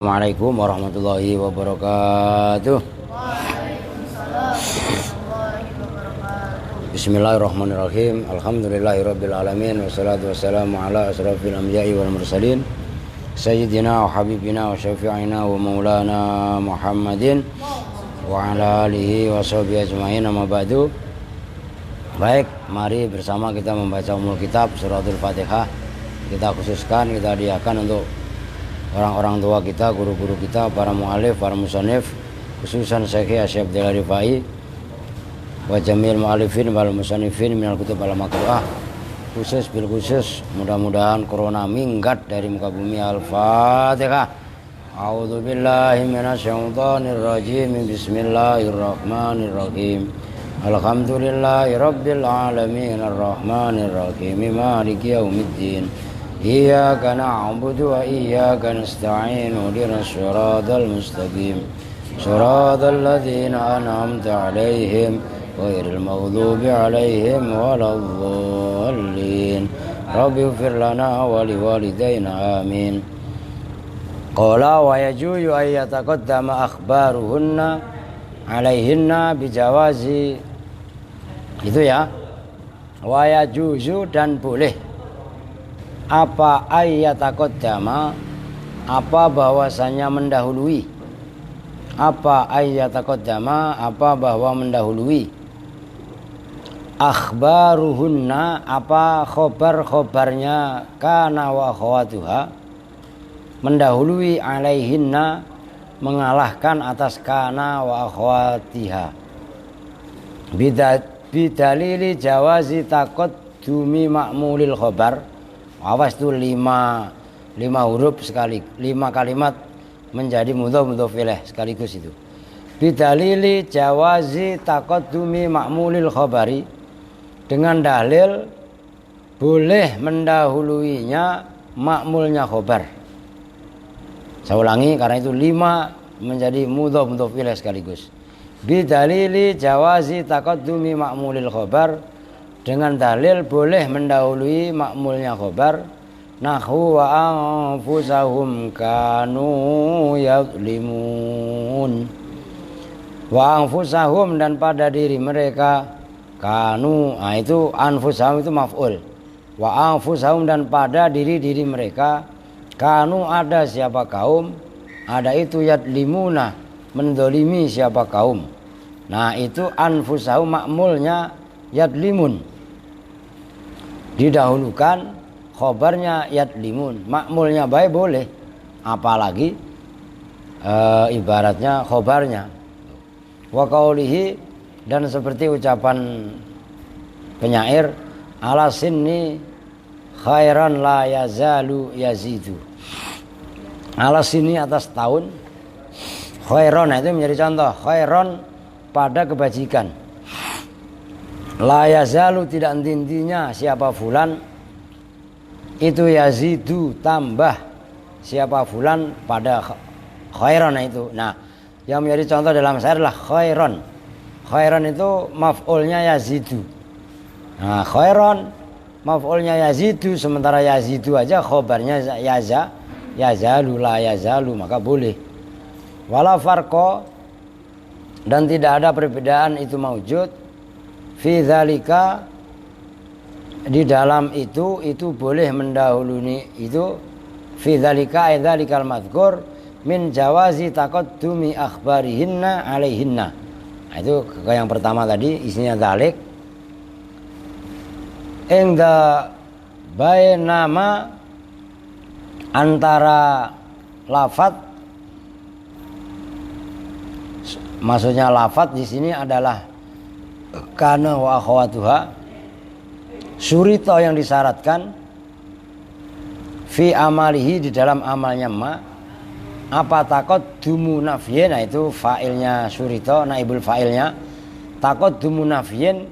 Assalamualaikum warahmatullahi wabarakatuh. Bismillahirrahmanirrahim. Alhamdulillahirabbil alamin wassalatu wassalamu ala asrofil anbiya'i wal mursalin sayyidina wa habibina wa syafi'ina wa maulana Muhammadin wa ala alihi wa sahbihi ajma'in, amma ba'du. Baik, mari bersama kita membaca Ummul Kitab Suratul Fatihah. Kita khususkan, kita hadiahkan untuk orang-orang tua kita, guru-guru kita, para mu'alif, para musannif, khususan Syekh Asy'ab Abdul Rifai wa jamil mu'alifin wal musannifin minal kutub al makruah, khusus bil khusus mudah-mudahan corona minggat dari muka bumi. Al-Fatihah. A'udzu billahi minasyaitonir rajim. Bismillahirrahmanirrahim. Alhamdulillahi rabbil alamin arrahmanir rahim maliki yaumiddin. Iyyaka na'budu wa iyyaka nasta'in ihdinas siratal mustaqim siratal ladzina an'amta 'alaihim ghairil maghdubi 'alaihim waladdallin. Rabbighfir lana wa liwalidayna amin. Qala wa yajuzu ay yataqaddama akhbaruhunna 'alaihinna bijawazi, itu ya, wa yajuzu, dan boleh apa ayyataqaddama, apa bahwasanya mendahului, apa ayyataqaddama, apa bahwa mendahului, akhbaruhunna, apa khobar-khobarnya, kana wa khawatuha, mendahului, alaihinna, mengalahkan atas kana wa akhwatiha, bidalili jawazi taqaddumi ma'mulil khobar. Awas itu lima huruf sekali, 5 kalimat menjadi mudhaf ilaih sekaligus itu. Bidalili jawazi taqaddumi ma'mulil khabari, dengan dalil boleh mendahuluinya ma'mulnya khabar. Saya ulangi karena itu 5 menjadi mudhaf ilaih sekaligus. Bidalili jawazi taqaddumi ma'mulil khabar, dengan dalil boleh mendahului ma'mulnya khobar. Nahwu wa anfusahum kanu yadlimun. Wa anfusahum, dan pada diri mereka, kanu, itu anfusahum itu maf'ul. Wa anfusahum, dan pada diri-diri mereka, kanu, ada siapa kaum, ada itu yadlimuna, mendolimi siapa kaum. Nah itu anfusahum ma'mulnya yadlimun, didahulukan, khobarnya yadlimun, makmulnya baik boleh, apalagi ibaratnya khobarnya. Wa qaulihi, dan seperti ucapan penyair, ala sinni khairan la yazalu yazidu. Ala sinni, atas tahun, khairan, itu menjadi contoh, khairan pada kebajikan, la yazalu, tidak henti-hentinya siapa fulan, itu yazidu, tambah siapa fulan pada khairan itu. Nah yang menjadi contoh dalam syair adalah khairan. Khairan itu maf'ulnya yazidu. Nah khairan maf'ulnya yazidu, sementara yazidu aja khobarnya yazalu, la yazalu, maka boleh. Wala farqa, dan tidak ada perbedaan itu maujud, fi dzalika, di dalam itu boleh mendahului itu, fi dzalika ay dzalikal madhkur min jawazi taqaddumi akhbarihinna alaihinna. Nah, itu yang pertama tadi isinya dzalik. Engda bainama, antara lafaz, maksudnya lafaz di sini adalah kana wa akhwatuha, surito yang disyaratkan, fi amalihi, di dalam amalnya ma, apa taqaddumu nafyin, nah itu fa'ilnya surito, naibul fa'ilnya, taqaddumu nafyin,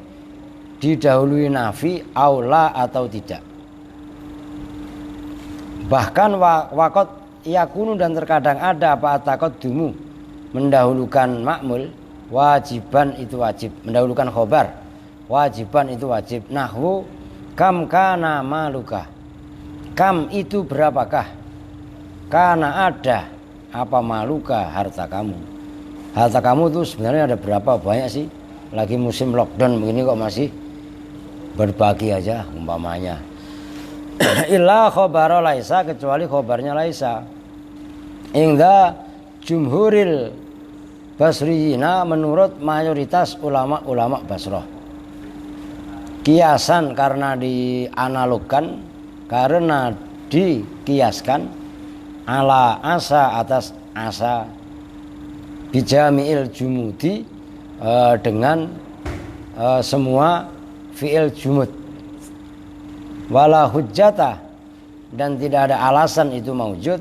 didahului nafi, aula atau tidak. Bahkan waqad yakunu, dan terkadang ada apa taqaddumu, mendahulukan ma'mul, wajiban itu wajib, mendahulukan khobar, wajiban itu wajib. Nahwu kam kana maluka, kam itu berapakah, kana ada, apa maluka harta kamu. Harta kamu tuh sebenarnya ada berapa banyak sih? Lagi musim lockdown begini kok masih berbagi aja umpamanya. Illa khobaro laisa, kecuali khobarnya laisa. Ingda jumhuril basriyina, menurut mayoritas ulama-ulama Basrah. Kiasan karena dianalogkan, karena dikiaskan, ala asa, atas asa, bijami'il jumudi, dengan semua fi'il jumud. Wala hujjata, dan tidak ada alasan itu maujud,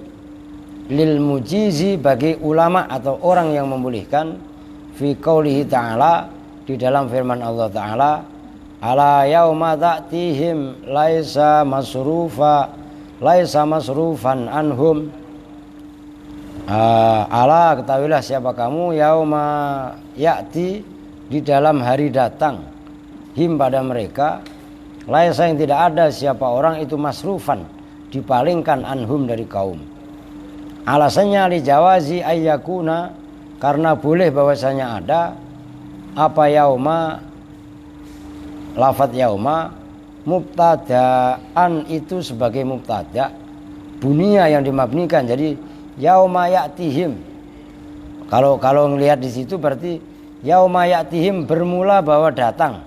lil mujizi, bagi ulama atau orang yang membolehkan, fi qaulihi ta'ala, di dalam firman Allah Ta'ala, ala yauma ta'tihim laisa masrufan anhum. Ala, ketahuilah siapa kamu, yauma ya'ti, di dalam hari datang, him, pada mereka, laisa, yang tidak ada siapa orang itu, masrufan, dipalingkan, anhum, dari kaum. Alasannya li jawazi ayyakuna, karena boleh bahwasanya ada apa yauma, lafadz yauma, mubtadaan itu sebagai mubtada, bunia yang dimabnikan, jadi yauma ya'tihim. Kalau ngelihat di situ berarti yauma ya'tihim, bermula bahwa datang,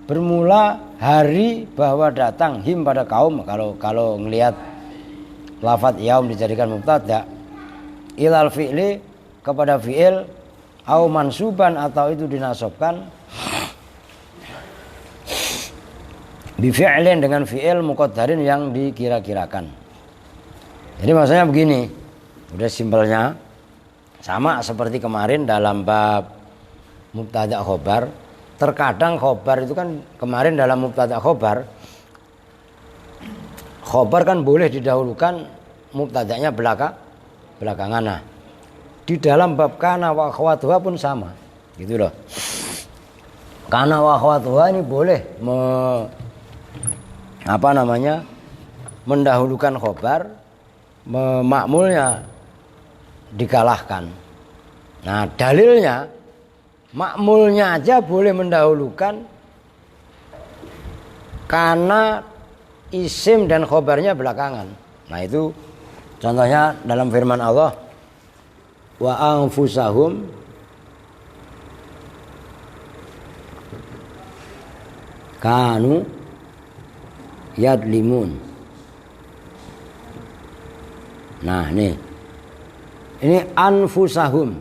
bermula hari bahwa datang, him, pada kaum. Kalau ngelihat lafadz yaum dijadikan mubtada, ilal fi'li, kepada fi'il, au mansuban, atau itu dinasobkan, bifi'lin, dengan fi'il muqaddarin, yang dikira-kirakan. Jadi maksudnya begini, udah simpelnya sama seperti kemarin dalam bab mubtada khobar. Terkadang khobar itu kan, kemarin dalam mubtada khobar kan boleh didahulukan mubtadanya belakangan. Nah, di dalam bab kana wa akhwatuha pun sama, gitu loh. Kana wa akhwatuha ini boleh mendahulukan khobar, makmulnya dikalahkan. Nah, dalilnya makmulnya aja boleh mendahulukan karena isim dan khobarnya belakangan. Nah, itu contohnya dalam firman Allah, wa anfusahum kanu yadlimun. Nah, ini anfusahum,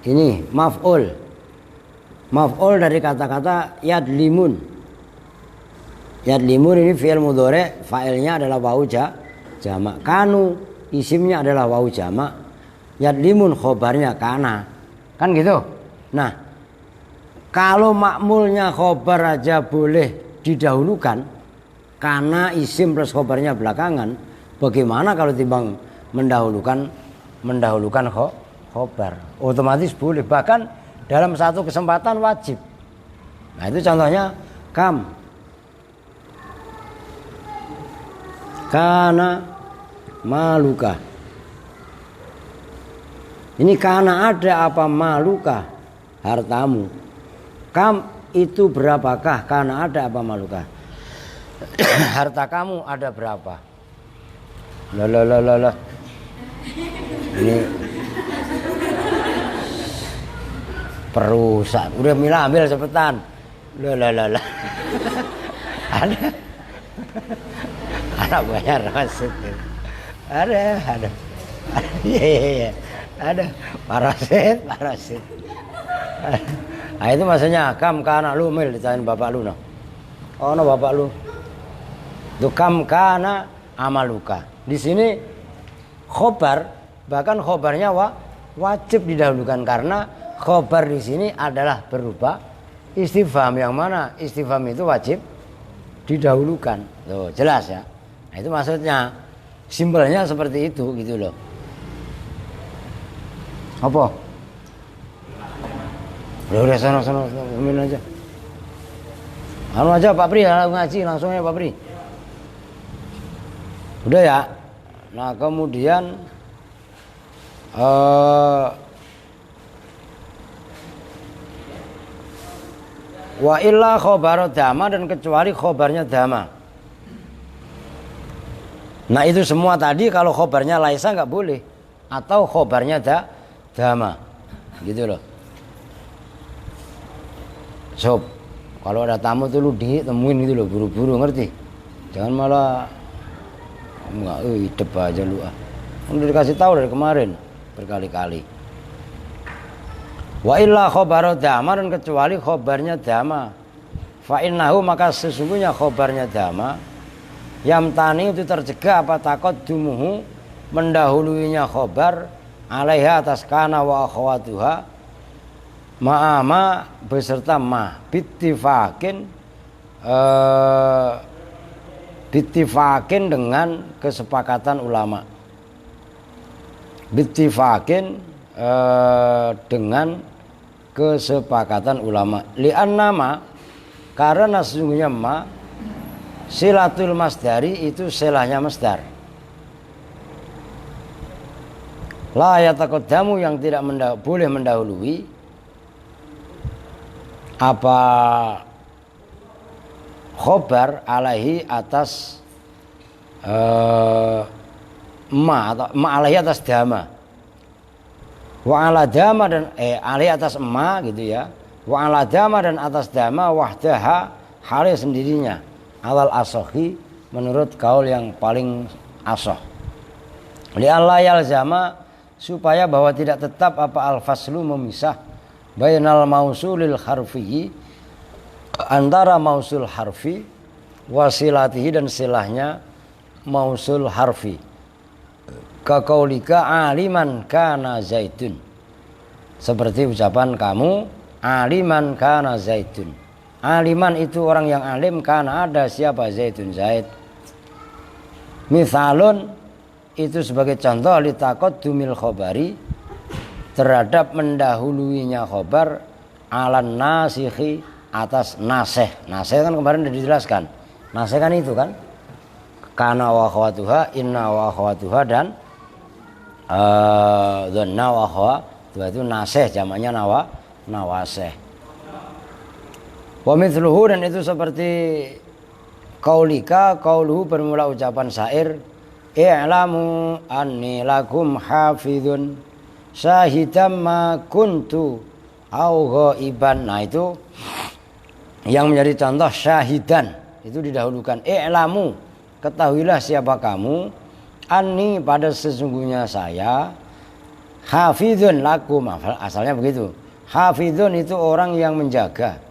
ini maf'ul dari kata-kata yadlimun. Yadlimun ini fi'il mudhari', fa'ilnya adalah wau jamak. Kanu isimnya adalah wau jamak. Yadlimun khobarnya kana, kan gitu. Nah, kalau makmulnya khobar aja boleh didahulukan karena isim plus khobarnya belakangan, bagaimana kalau timbang mendahulukan khobar? Otomatis boleh, bahkan dalam satu kesempatan wajib. Nah, itu contohnya kam, kana maluka. Ini kana ada apa maluka, hartamu. Kam itu berapakah, kana ada apa maluka. Harta kamu ada berapa? Loh. Ini perusak. Udah Mila ambil cepetan. Loh. Ada banyak rasid. Ada. Iya. Ada parasit. Nah, itu maksudnya kam kana lu mil, ditanyain bapak lu no. Oh no, bapak lu. Itu kam kana amaluka. Di sini khobar, bahkan khobarnya wajib didahulukan karena khobar di sini adalah berupa istifham, yang mana istifham itu wajib didahulukan. Tuh, jelas ya. Nah, itu maksudnya, simpelnya seperti itu gitu loh. Apa? Udah sana minum aja. Anu aja Pak Pri, ngaji langsung ya Pak Pri. Udah ya. Nah, kemudian Wa illa khobar dama, dan kecuali khobarnya dama. Nah itu semua tadi kalau khobarnya laisa nggak boleh, atau khobarnya dama, gitu loh. Sob, kalau ada tamu tuh lu ditemuin gitu loh, buru-buru, ngerti? Jangan malah enggak, hidup aja lu ah. Udah dikasih tahu dari kemarin berkali-kali. Wa illa khobar dama, dan kecuali khobarnya dama. Fa innahu, maka sesungguhnya khobarnya dama, yamtani itu tercegah apa takut dumuhu, mendahuluinya khobar alaiha atas kana wa akhwatuha, ma'ama beserta ma bittifakin, bittifakin dengan kesepakatan ulama, bittifakin dengan kesepakatan ulama. Li'anna ma, karena sesungguhnya ma silatul masdari, itu silahnya masdar. La yataqaddamu, yang tidak boleh mendahului apa khobar alaihi atas ma, atau ma alaihi atas dama. Wa ala dama, dan alaihi atas ma gitu ya. Wa ala dama, dan atas dama wahdaha, halnya sendirinya. Alal asohi, menurut kaul yang paling asoh. Li alla yalzama, supaya bahwa tidak tetap apa al-faslu, memisah bainal mausulil harfi, antara mausul harfi, wasilatihi, dan silahnya mausul harfi. Kaqaulika aliman kana zaitun, seperti ucapan kamu aliman kana zaitun. Aliman itu orang yang alim, kana ada siapa, zaitun zaid. Mithalun, itu sebagai contoh litaqaddumil khobari, terhadap mendahuluinya khobar alan nasikhi, atas naseh. Naseh kan kemarin sudah dijelaskan. Naseh kan itu kan kana wa akhwatuha, inna wa akhwatuha, dan dhanna wa akhwatuha, itu naseh, jamaknya nawaseh. Wa mithluhu, dan itu seperti qaulika, qauluhu, bermula ucapan syair, i'lamu anni lakum hafidhun syahidam ma kuntu au ghaiban. Nah itu yang menjadi contoh syahidan, itu didahulukan. I'lamu, ketahuilah siapa kamu, anni, pada sesungguhnya saya, hafidhun lakum, asalnya begitu. Hafidhun itu orang yang menjaga,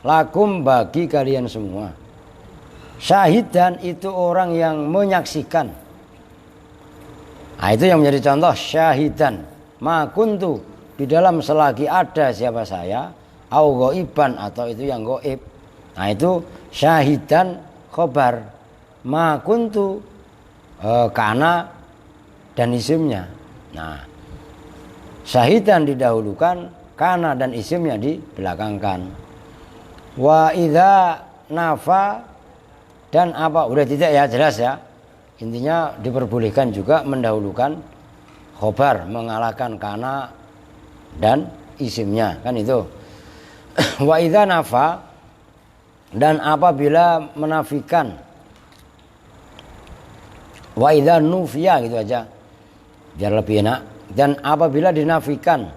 lakum, bagi kalian semua. Syahidan itu orang yang menyaksikan. Nah itu yang menjadi contoh syahidan. Ma kuntu, di dalam selagi ada siapa saya, au ghaiban, atau itu yang gaib. Nah itu syahidan khobar. Ma kuntu kana dan isimnya. Nah syahidan didahulukan, kana dan isimnya dibelakangkan. Wa idza nafa, dan apa, udah tidak ya, jelas ya. Intinya diperbolehkan juga mendahulukan khobar, mengalahkan kana dan isimnya, kan itu. Wa idza nafa, dan apabila menafikan. Wa idza nufiya, gitu aja biar lebih enak. Dan apabila dinafikan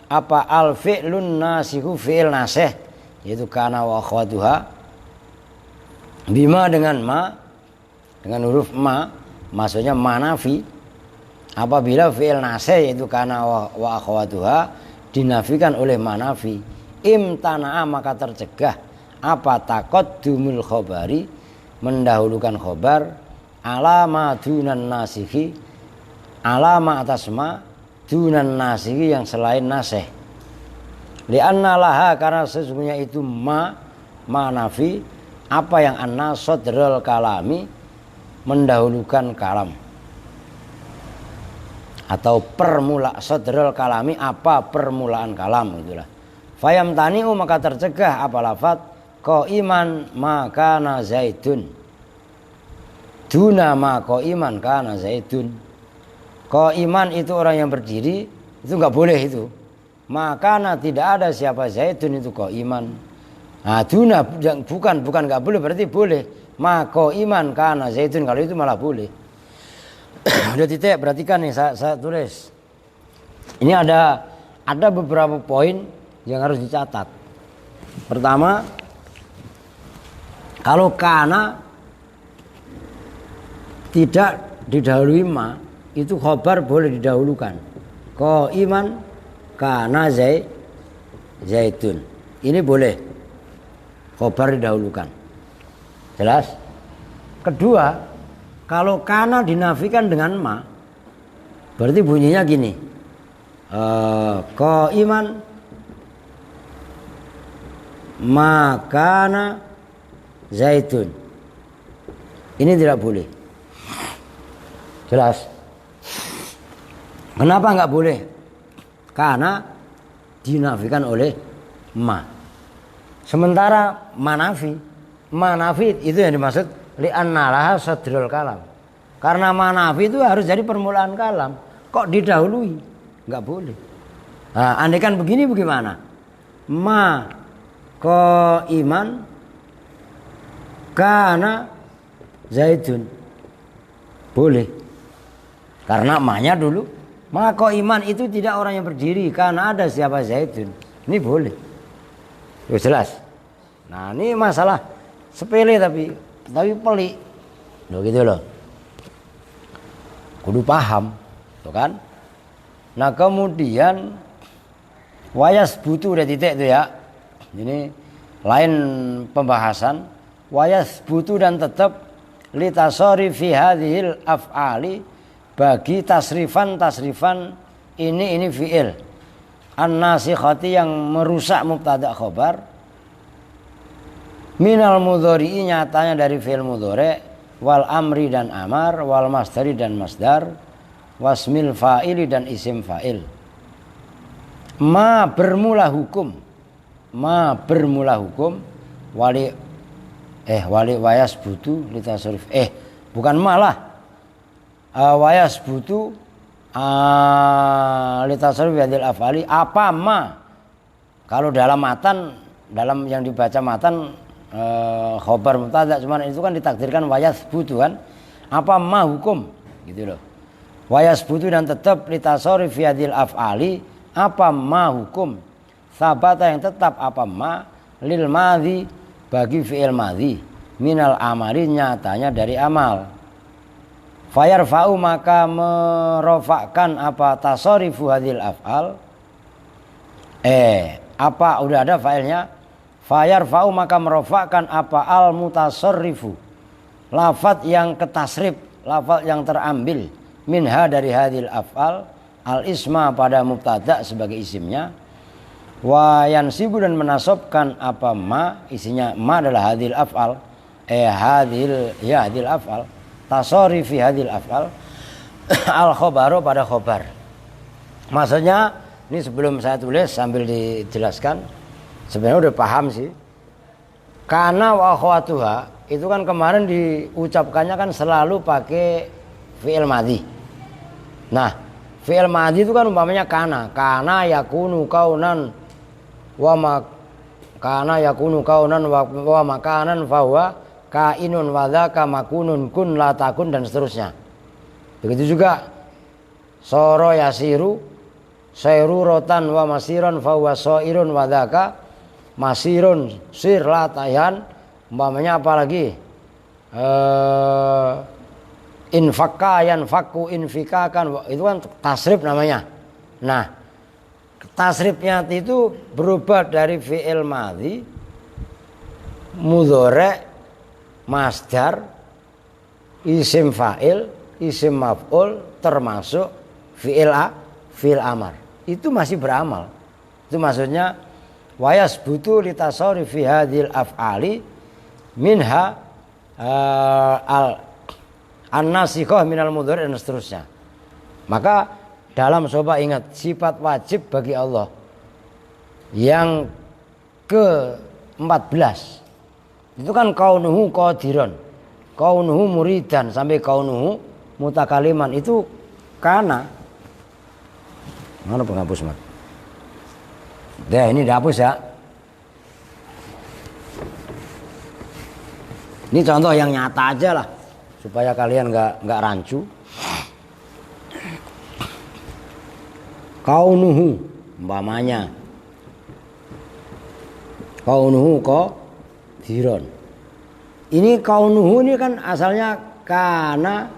apa al fi'lun nasihu, fi'il nasih, yaitu kana wa akhwatuha, bima, dengan ma, dengan huruf ma, maksudnya manafi. Apabila fi'il nasih yaitu kana wa akhwatuha dinafikan oleh manafi, imtana'a, maka tercegah apa taqaddumul khobari, mendahulukan khobar, alama dunan nasihi, alama atas ma, dunan nasihi, yang selain nasih. Li'anna laha, karena sesungguhnya itu ma nafi, apa yang anna sodrol kalami, mendahulukan kalam, atau permula sodrol kalami, apa permulaan kalam, itulah. Fayam tani'u, maka tercegah apa lafad qaiman ma kana zaidun, duna ma qaiman kana zaidun. Qaiman itu orang yang berdiri, itu nggak boleh itu. Maka tidak ada siapa Zaidun itu qaiman. Nah, duna bukan nggak boleh, berarti boleh. Maka iman kana Zaidun, kalau itu malah boleh. Udah titik, perhatikan nih saya tulis. Ini ada beberapa poin yang harus dicatat. Pertama, kalau kana tidak didahului ma, itu khobar boleh didahulukan. Qaiman kana Zaidun. Ini boleh khobar didahulukan. Jelas? Kedua, kalau kana dinafikan dengan ma, berarti bunyinya gini. Qaiman makana Zaidun. Ini tidak boleh. Jelas? Kenapa nggak boleh? Karena dinafikan oleh ma. Sementara manafi itu yang dimaksud li'anna laha sadrul kalam. Karena manafi itu harus jadi permulaan kalam. Kok didahului? Nggak boleh. Nah, andaikan begini bagaimana? Ma qaiman kana Zaidun. Boleh. Karena ma-nya dulu. Maka iman itu tidak orang yang berdiri, karena ada siapa Zaidun. Ini boleh. Jelas. Nah, ini masalah sepele tapi pelik. Loh gitu loh. Kudu paham, tuh kan? Nah, kemudian wayas butuh udah titik tuh ya. Ini lain pembahasan. Wayas butuh dan tetap litasori fi hadhil af'ali, bagi tasrifan ini fi'il an-nasikhati yang merusak mubtada khobar, minal mudhari'i nyatanya dari fi'il mudhari', wal amri dan amar, wal masdari dan masdar, wasmil fa'ili dan isim fa'il. Ma bermula hukum wali wayas butuh litasrif bukan malah wayas butuh litasrif hadil afali apa ma. Kalau dalam matan, dalam yang dibaca matan khobar mubtada, cuman itu kan ditakdirkan wayas butuh kan, apa ma hukum gitu loh. Wayas butuh dan tetap litasrif hadil afali apa ma hukum, sabata yang tetap apa ma lil madhi bagi fi'il madhi, minal amali nyatanya dari amal. Fayarfa'u maka merofakkan apa tasorifu hadil af'al. Apa udah ada failnya. Fayarfa'u maka merofakkan apa al mutasorrifu, lafaz yang ketasrif, lafaz yang terambil, minha dari hadil af'al, al isma pada mubtada sebagai isimnya. Wa yansibu dan menasobkan apa ma, isinya ma adalah hadil af'al. Hadil af'al tasorifi hadil af'al al khobaru pada khobar. Maksudnya ini sebelum saya tulis sambil dijelaskan, sebenarnya udah paham sih. Kana wa akhwatuha itu kan kemarin diucapkannya kan selalu pakai fi'il madhi. Nah, fi'il madhi itu kan umpamanya kana yakunu kaunan wa kana yakunu kaunan wa makanan fahuwa kainun wadhaka makunun kun la takun dan seterusnya. Begitu juga soro yasiru sayru rotan wa masiron fahuwa soirun wadhaka masirun sir la tayan. Umpamanya apalagi infakka yanfakku infikakan, itu kan tasrif namanya. Nah, tasrifnya itu berubah dari fi'il madhi, mudhari', masdar, isim fa'il, isim maf'ul, termasuk fi'il amar. Itu masih beramal. Itu maksudnya wayas butuh litasori fi hadil af'ali minha an-nasikhah minal mudhari' dan seterusnya. Maka dalam sobat ingat sifat wajib bagi Allah yang ke-14 itu kan kaunuhu qadiron, kaunuhu muridan sampai kaunuhu mutakaliman. Itu Kana. Mana penghapus mat? Deh ini dihapus ya. Ini contoh yang nyata aja lah, supaya kalian nggak rancu. Kaunuhu, umpamanya. Kaunuhu qadiron. Ini kaunuhu ini kan asalnya kana,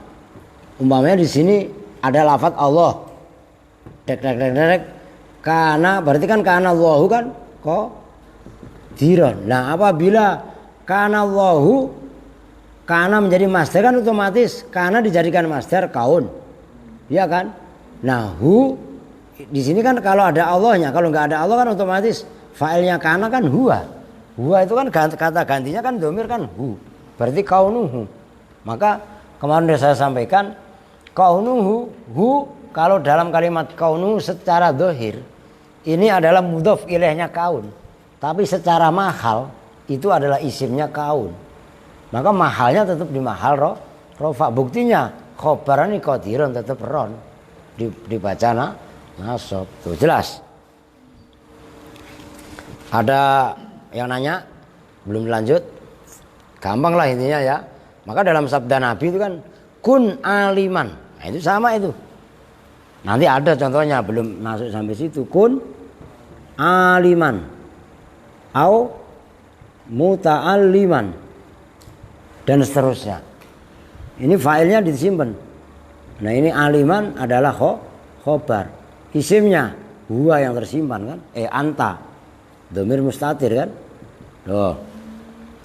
umpamanya di sini ada lafadz Allah. Dek. Kana berarti kan kana Allahu kan qadiron. Nah, apabila kana Allahu, kana menjadi masdar kan otomatis kana dijadikan masdar kaun. Iya kan? Nah, hu di sini kan kalau ada Allahnya, kalau nggak ada Allah kan otomatis fa'ilnya kana kan huwa. Huwa itu kan kata gantinya kan domir kan hu. Berarti kaunuhu. Maka kemarin sudah saya sampaikan kaunuhu, hu kalau dalam kalimat kaunuhu secara dohir ini adalah mudhof ilaihnya kaun. Tapi secara mahal itu adalah isimnya kaun. Maka mahalnya tetap di mahal rofa. Buktinya khobaran ini qadirun tetap ron dibaca nasab. Tuh jelas. Ada yang nanya? Belum lanjut? Gampang lah intinya ya. Maka dalam sabda Nabi itu kan kun aliman. Nah, itu sama itu. Nanti ada contohnya, belum masuk sampai situ. Kun aliman au muta'alliman dan seterusnya. Ini failnya disimpan. Nah, ini aliman adalah khobar. Isimnya huwa yang tersimpan kan? Anta. Dhamir mustatir kan? Loh.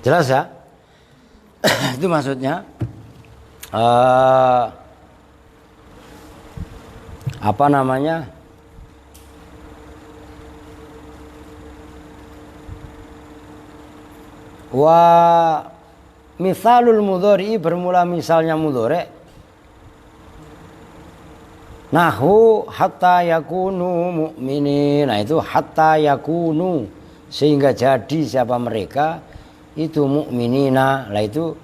Jelas ya? Itu maksudnya apa namanya? Wa misalul mudhari bermula misalnya mudhari. Nahu hatta yakunu mu'minin. Nah itu hatta yakunu, sehingga jadi siapa mereka itu mu'minina. Lah itu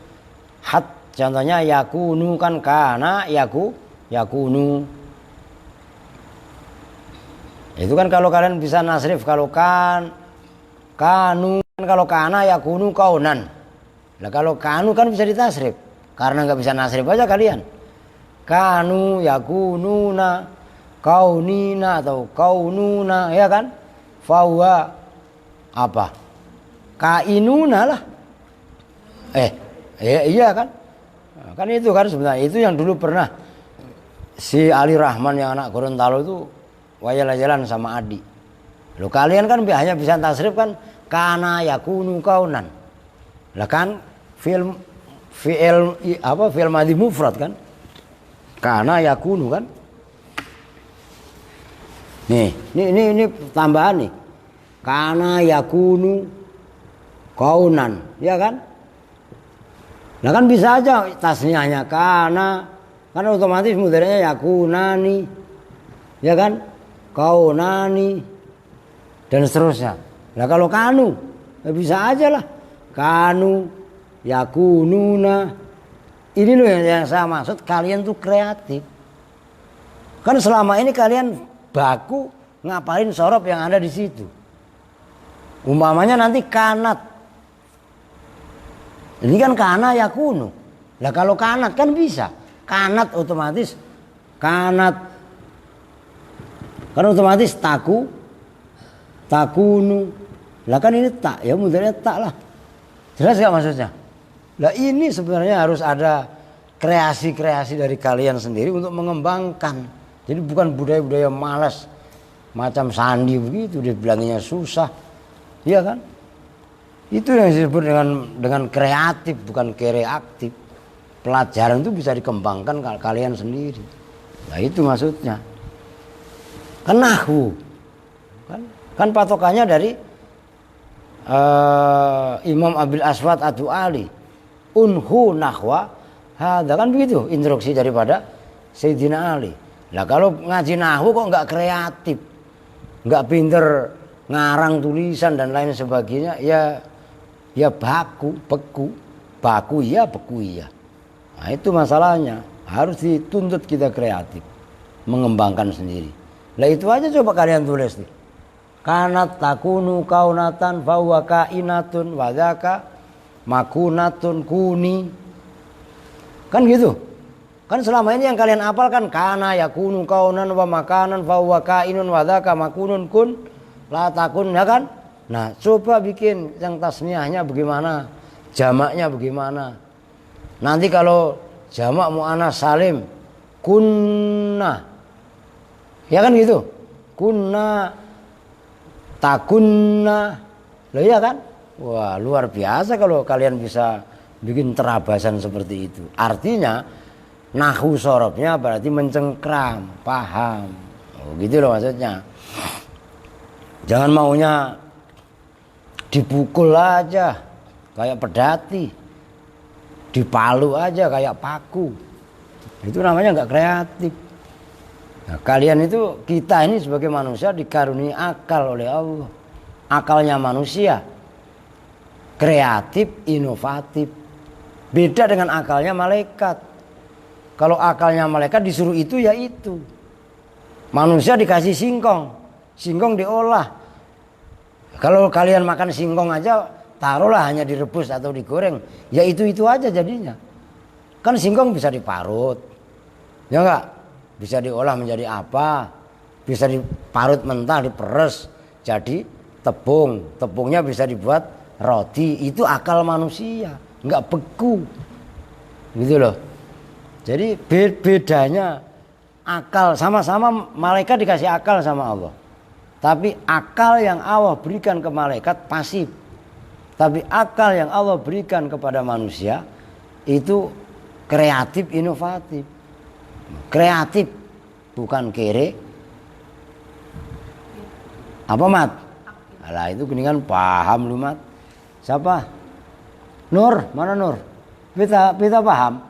contohnya yakunu kan kana yakunu. Itu kan kalau kalian bisa nasrif, kalau kanu kan, kalau kana yakunu kaunan. Lah kalau kanu kan bisa ditasrif. Karena nggak bisa nasrif aja kalian. Kanu yakununa kaunina atau kaununa, ya kan? Fawa apa? Kainuna lah. Iya kan? Kan itu kan sebenarnya itu yang dulu pernah si Ali Rahman yang anak Gorontalo itu wayal-wayalan sama Adi. Loh kalian kan hanya bisa tasrif kan kana yakunu kaunan. Lah kan fi'il madhi mufrad kan? Kana yakunu kan? Ini tambahan nih. Kana yakunu kaunan, ya kan? Nah kan bisa aja tasniahnya kana, kan otomatis mudhari'nya yakunani, ya kan? Kaunani dan seterusnya. Nah kalau kanu, ya bisa aja lah. Kanu yakununa. Ini loh yang saya maksud, kalian tuh kreatif. Kan selama ini kalian baku ngapalin sorob yang ada di situ. Umpamanya nanti kanat. Ini kan kana yakunu. Lah kalau kanat kan bisa. Kanat otomatis kanat. Kan otomatis takunu. Lah kan ini tak, ya mudahnya tak lah. Jelas gak maksudnya? Lah ini sebenarnya harus ada kreasi-kreasi dari kalian sendiri untuk mengembangkan. Jadi bukan budaya-budaya malas macam sandi begitu, dibilanginya susah. Iya kan? Itu yang disebut dengan kreatif, bukan reaktif. Pelajaran itu bisa dikembangkan kalian sendiri. Nah itu maksudnya. Kan nahwu. Kan patokannya dari Imam Abil Aswad Ad-Du'ali. Unhu nahwa hadza, kan begitu instruksi daripada Sayyidina Ali. Lah kalau ngaji nahwu kok nggak kreatif, nggak pinter ngarang tulisan dan lain sebagainya, ya beku iya. Nah itu masalahnya, harus dituntut kita kreatif. mengembangkan sendiri. Lah itu aja coba kalian tulis nih. Kanat takunu kaunatan fahuwa kainatun wa dzaka makunatun kuni. Kan gitu. Kan selama ini yang kalian hafal kan kana yakunu kaunan wa makanan fahuwa kainun wa dzaka makunun kun la takun, ya kan? Nah, coba bikin yang tasniahnya bagaimana? Jamaknya bagaimana? Nanti kalau jamak muannas salim kunna. Ya kan gitu. Kunna takunna. Loh ya kan? Wah, luar biasa kalau kalian bisa bikin terabasan seperti itu. Artinya nahwu sorobnya berarti mencengkram, paham. Oh, gitu loh maksudnya. Jangan maunya dipukul aja kayak pedati, dipalu aja kayak paku. Itu namanya nggak kreatif. Nah, kalian itu, kita ini sebagai manusia dikaruniai akal oleh Allah. Akalnya manusia kreatif, inovatif. Beda dengan akalnya malaikat. Kalau akalnya malaikat disuruh itu ya itu. Manusia dikasih singkong, singkong diolah. Kalau kalian makan singkong aja, taruhlah hanya direbus atau digoreng, ya itu aja jadinya. Kan singkong bisa diparut, ya enggak? Bisa diolah menjadi apa? Bisa diparut mentah, diperes jadi tepung. Tepungnya bisa dibuat roti. Itu akal manusia, enggak beku. Gitu loh. Jadi bedanya akal, sama-sama malaikat dikasih akal sama Allah. Tapi akal yang Allah berikan ke malaikat pasif. Tapi akal yang Allah berikan kepada manusia itu kreatif, inovatif. Kreatif, bukan kere. Apa Mat? Alah itu geningan paham lu Mat. Siapa? Nur, mana Nur? Beta paham?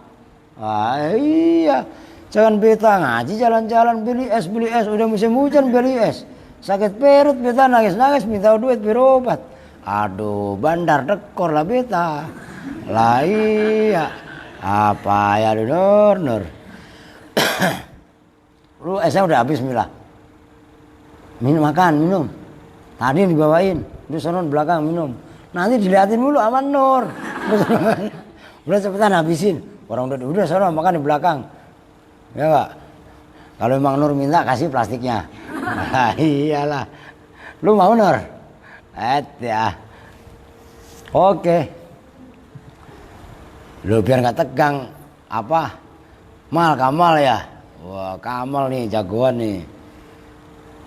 Ah iya. Jangan beta ngaji jalan-jalan beli es, udah musim hujan beli es. Sakit perut beta nangis minta duit berobat. Aduh, bandar dekor lah beta. Lah iya. Apa ya Nur? Lu esnya udah habis Mila. Minum. Tadi dibawain, di sono belakang minum. Nanti dilihatin dulu sama Nur. Udah cepetan habisin. Orang udah sono makan di belakang. Ya enggak? Kalau memang Nur minta kasih plastiknya. Nah, iyalah. Lu mau Nur? Ya. Oke. Lu biar enggak tegang apa? Kamal ya. Wah, Kamal nih jagoan nih.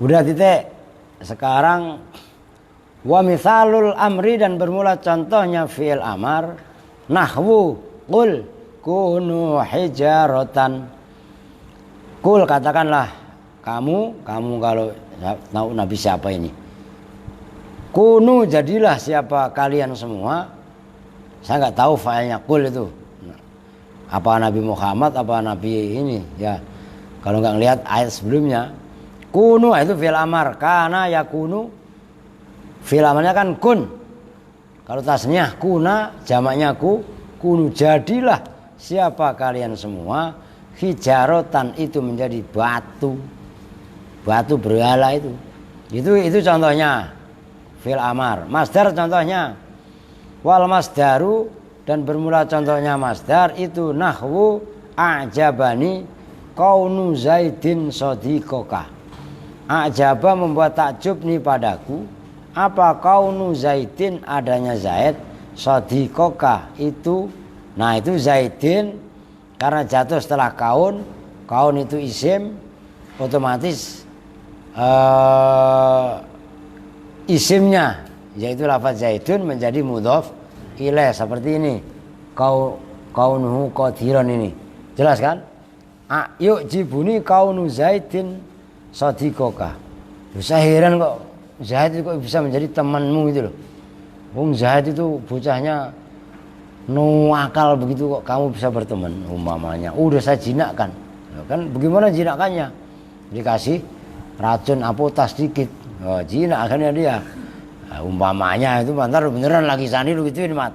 Udah titik. Sekarang wa misalul amri, dan bermula contohnya fi'il amar. Nahwu qul kunu hijaratan. Kul, katakanlah kamu kalau tahu Nabi siapa ini. Kunu, jadilah siapa kalian semua. Saya nggak tahu failnya kul itu. Apa Nabi Muhammad, apa Nabi ini ya. Kalau nggak ngelihat ayat sebelumnya, kunu itu fi'il amar, kana yakunu. Fi'il amarnya kan kun. Kalau tasnya kuna, jamaknya kunu, jadilah siapa kalian semua hijarotan, itu menjadi batu berhala itu contohnya fi'il amar. Masdar contohnya wal masdaru, dan bermula contohnya masdar itu nahwu a'jabani kaunu zaidin sadiqoka. A'jaba membuat takjub nih padaku apa kaunu zaidin, adanya Zaid, sadiqoka itu. Nah itu Zaidin karena jatuh setelah kaun itu isim, otomatis isimnya yaitu lafaz Zaidun menjadi mudhof ilaih, seperti ini. Kaunuhu qadiran, ini jelas kan? Yuk jibuni kaunu Zaidin sadiqoka. Saya heran kok Zaid itu kok bisa menjadi temanmu gitu loh. Wong Zaid itu bocahnya no akal begitu, kok kamu bisa berteman umpamanya. Udah saya jinakkan. Kan bagaimana jinakannya? Dikasih racun apotas sedikit. Oh, jinak akhirnya dia. Nah, umpamanya itu bentar beneran lagi sani lu gituin Mat.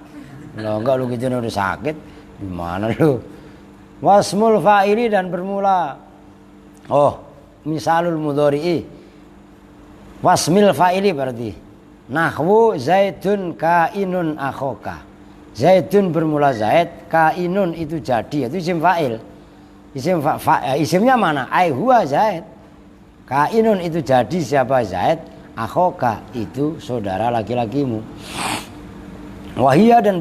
Kalau enggak lu gituin udah sakit. Gimana lu? Wasmul fa'ili, dan bermula misalul mudhari'i wasmil fa'ili berarti nahwu zaidun kainun akhoka. Zaidun bermula zaid, kainun itu jadi, itu isim fa'il. Isimnya mana? Ai huwa zaid. Kainun itu jadi siapa zaid, akhoka itu saudara laki-lakimu. Wahia dan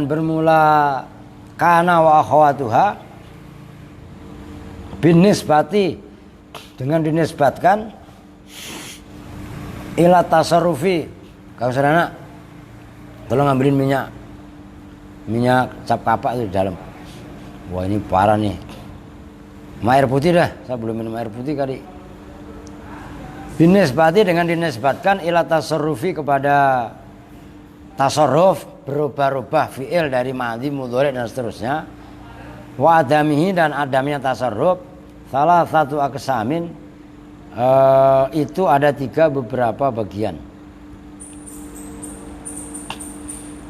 bermula kana wa akhawatuha bin nisbati dengan dinisbatkan ila tasarrufi. Kang Sarana tolong ngambilin minyak cap kapak itu di dalam. Wah ini parah nih. Air putih dah, saya belum minum air putih kali. Binisbati dengan dinisbatkan ila tasarrufi kepada tasarruf, berubah-ubah fi'il dari madhi, mudhari dan seterusnya. Wa adamihi dan adamnya tasarruf salah satu aqsamin, itu ada 3 beberapa bagian.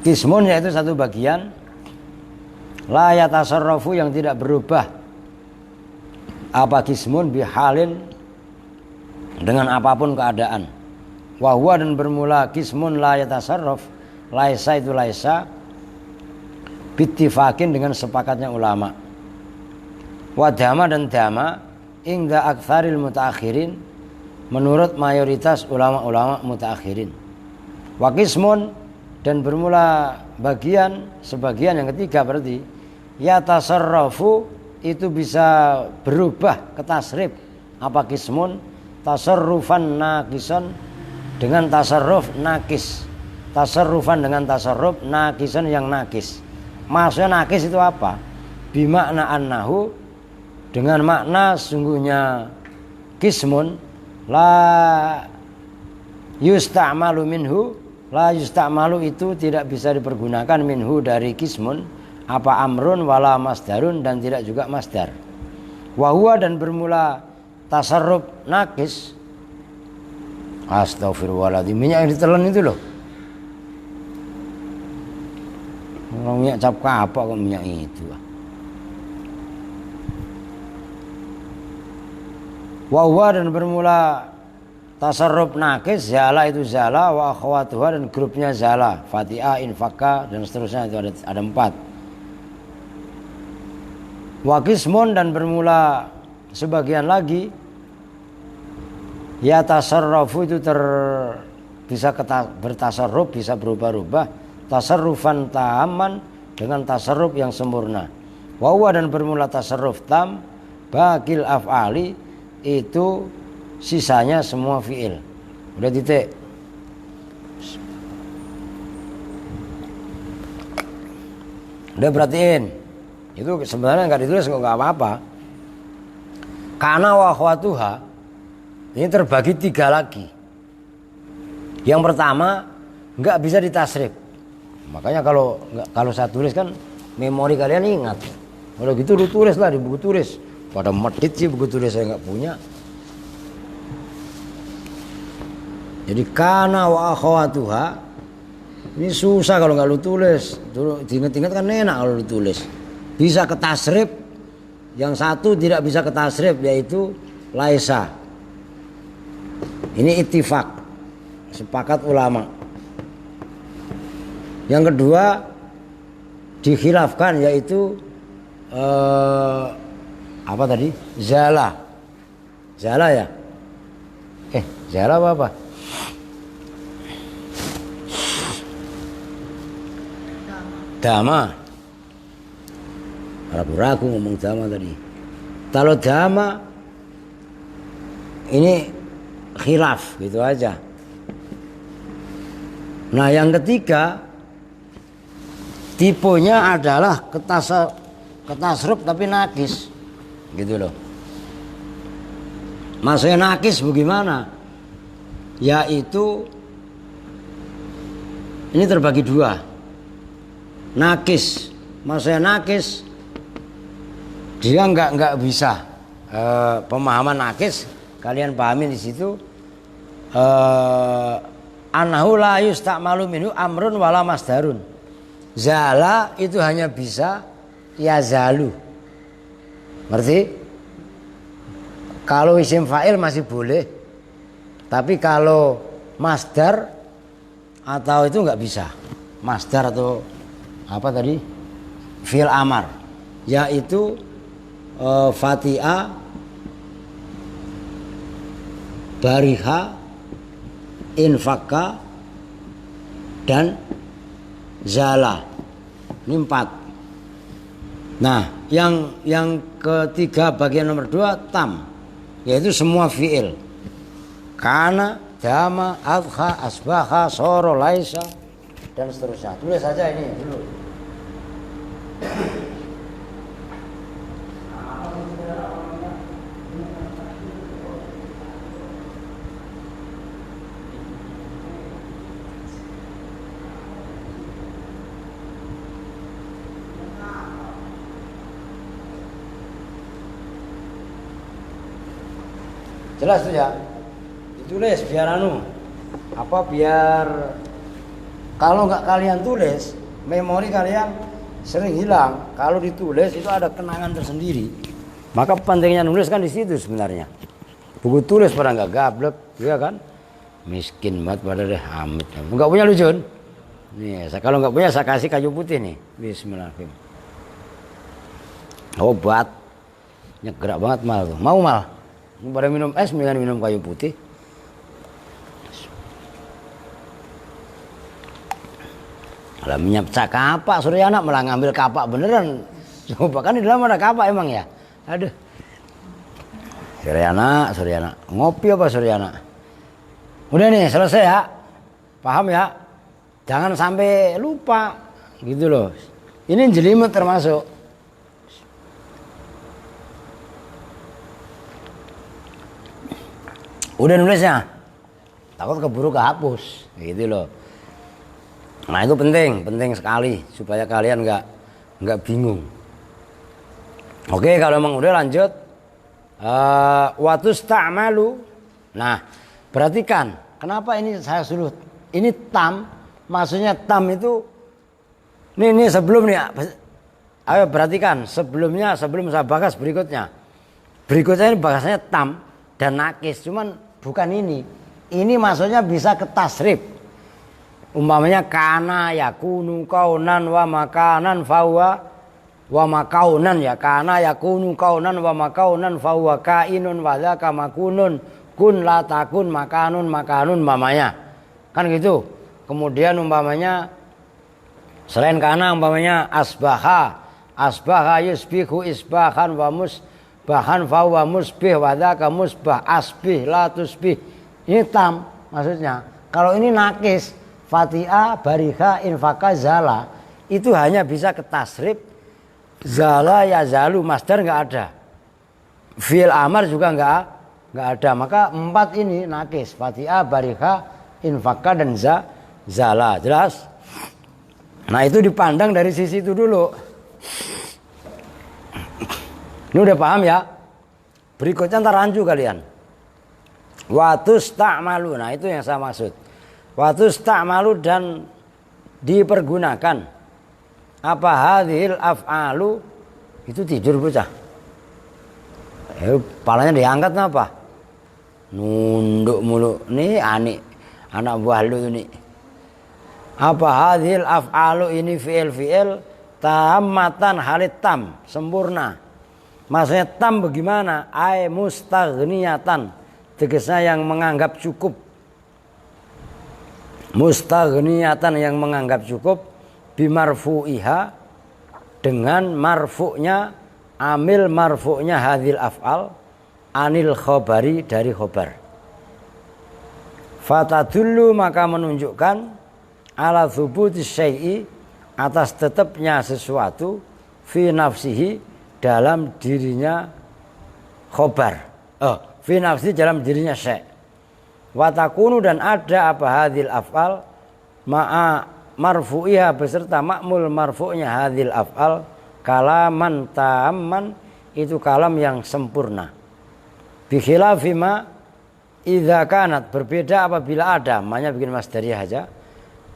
Qismun yaitu satu bagian, la yatasarrafu yang tidak berubah. Apa qismun bihalin dengan apapun keadaan. Wahwa dan bermula qismun la yatasarraf, laisa itu laisa bittifakin dengan sepakatnya ulama. Wadama dan dama ingda aktsaril mutaakhirin menurut mayoritas ulama-ulama mutaakhirin. Wa qismun dan bermula sebagian yang ketiga berarti yatasarrafu itu bisa berubah ke tasrif. Apa qismun? Tasarrufan nakison dengan tasarruf nakis. Tasarrufan dengan tasarruf nakison yang nakis. Maksudnya nakis itu apa? Bimakna annahu dengan makna sungguhnya qismun la yusta'malu minhu. La yusta'malu itu tidak bisa dipergunakan minhu dari qismun apa amrun wala masdarun dan tidak juga masdar. Wahwa dan bermula tasarruf nakis. Astagfirullahaladzim, minyak yang ditelan itu loh. Minyak cap kapak kok minyak itu. Wahwa dan bermula tasarruf nakis, zala itu zala, wa akhawatuha dan grupnya zala, fatiha, infaka dan seterusnya, itu ada 4. Wa qismun dan bermula sebagian lagi ya tasarrufu itu bisa bertasarruf, bisa berubah-ubah, tasarrufan taman dengan tasarruf yang sempurna. Wawa dan bermula tasarruf tam, bakil af'ali itu sisanya semua fi'il. Udah titik. Udah perhatiin. Itu sebenarnya nggak ditulis kok nggak apa-apa. Kana wa akhwatuha ini terbagi 3 lagi. Yang pertama nggak bisa ditasrif. Makanya kalau saya tulis kan memori kalian ingat. Kalau gitu lu tulis lah di buku tulis. Pada medit sih buku tulis saya nggak punya. Jadi kana wa akhwatuha ini susah kalau nggak lu tulis. Diingat-ingat kan enak kalau lu tulis. Bisa ke tasrif. Yang satu tidak bisa ke tasrif yaitu laisa. Ini ittifaq, sepakat ulama. Yang kedua dikhilafkan yaitu apa tadi? Zala. Zala ya? Zala apa? Dama. Ragu-ragu ngomong dama tadi. Kalau dama ini khilaf gitu aja. Nah yang ketiga tipenya adalah ketasruf tapi nakis gitu loh. Maksudnya nakis bagaimana? Yaitu ini terbagi 2. Nakis, maksudnya nakis dia nggak bisa pemahaman nakis kalian pahami di situ annahu la yusta'malu minhu amrun wala masdarun. Zala itu hanya bisa yazalu. Ngerti? Kalau isim fa'il masih boleh. Tapi kalau masdar atau itu nggak bisa. Masdar atau apa tadi? Fi'il amar, yaitu fatiha, bariha, infaka, dan zala. Ini 4. Nah, yang ketiga bagian nomor 2 tam, yaitu semua fi'il. Kana, dama, adha, asbaha, soro, laisa, dan seterusnya. Tulis saja ini dulu. Jelas tuh ya, ditulis biar biar kalau nggak kalian tulis, memori kalian sering hilang. Kalau ditulis itu ada kenangan tersendiri. Maka pentingnya nulis kan di situ sebenarnya. Buku tulis pada nggak gablek, ya kan? Miskin banget pada deh, amit. Nggak punya Jun? Nih, kalau nggak punya saya kasih kayu putih nih. Bismillahirrahmanirrahim. Obat, nyegerak banget mal tuh. Mau mal? Pada minum es, mendingan minum kayu putih. Kalau minyak kapak Suryana malah ngambil kapak beneran. Coba kan di dalam ada kapak emang ya. Aduh. Suryana. Ngopi apa Suryana? Udah nih selesai ya. Paham ya? Jangan sampai lupa gitu loh. Ini jelimet termasuk. Udah nulisnya, takut keburu kehapus, gitu loh. Nah itu penting sekali supaya kalian nggak bingung. Oke, kalau emang udah lanjut, watus ta'malu. Nah, perhatikan, kenapa ini saya suruh ini tam, maksudnya tam itu, ini sebelum nih, ayo perhatikan sebelum saya bahas berikutnya ini bahasanya tam dan nakis, cuman bukan ini. Ini maksudnya bisa ke tasrif. Umpamanya kana yakunu kaunan wa makanan fahuwa wa makaunan ya. Kana yakunu kaunan wa makaunan fahuwa kainun wa dzaka makunun kun la takun makanun umpamanya. Kan gitu. Kemudian umpamanya selain kana umpamanya asbaha yusbihu isbahan wa bahan fawa musbih wadaka musbah asbih la tusbih. Ini tam maksudnya. Kalau ini nakis, fatiha, bariha, infaka, zala, itu hanya bisa ke tasrif. Zala ya zalu, masdar nggak ada. Fi'il amar juga nggak ada. Maka 4 ini nakis, fatiha, bariha, infaka, dan zala. Jelas? Nah itu dipandang dari sisi itu dulu. Ini udah paham ya? Berikutnya ntar rancu kalian. Watus ta'malu. Nah itu yang saya maksud. Watus ta'malu dan dipergunakan. Apa hadhil af'alu? Itu tidur bocah. Palanya diangkat apa? Nunduk mulu. Nih anak buah lu ini. Apa hadhil af'alu ini fi'il tammatan halit tam. Sempurna. Maksudnya tam bagaimana? Ai mustaghniyatan, tegasnya yang menganggap cukup. Mustaghniyatan yang menganggap cukup bimarfu'iha dengan marfu'nya amil marfu'nya hadhil af'al anil khobari dari khobar. Fatadullu maka menunjukkan ala thubuti syai'i atas tetapnya sesuatu fi nafsihi dalam dirinya khobar. Fi nafsi dalam dirinya syai'. Watakunu dan ada apa hadhil af'al ma'a marfu'iha beserta ma'mul marfu'nya hadhil af'al kalaman ta'amman, itu kalam yang sempurna. Bi khilafi ma idza kanat, berbeda apabila ada, makanya bikin masdariyah aja.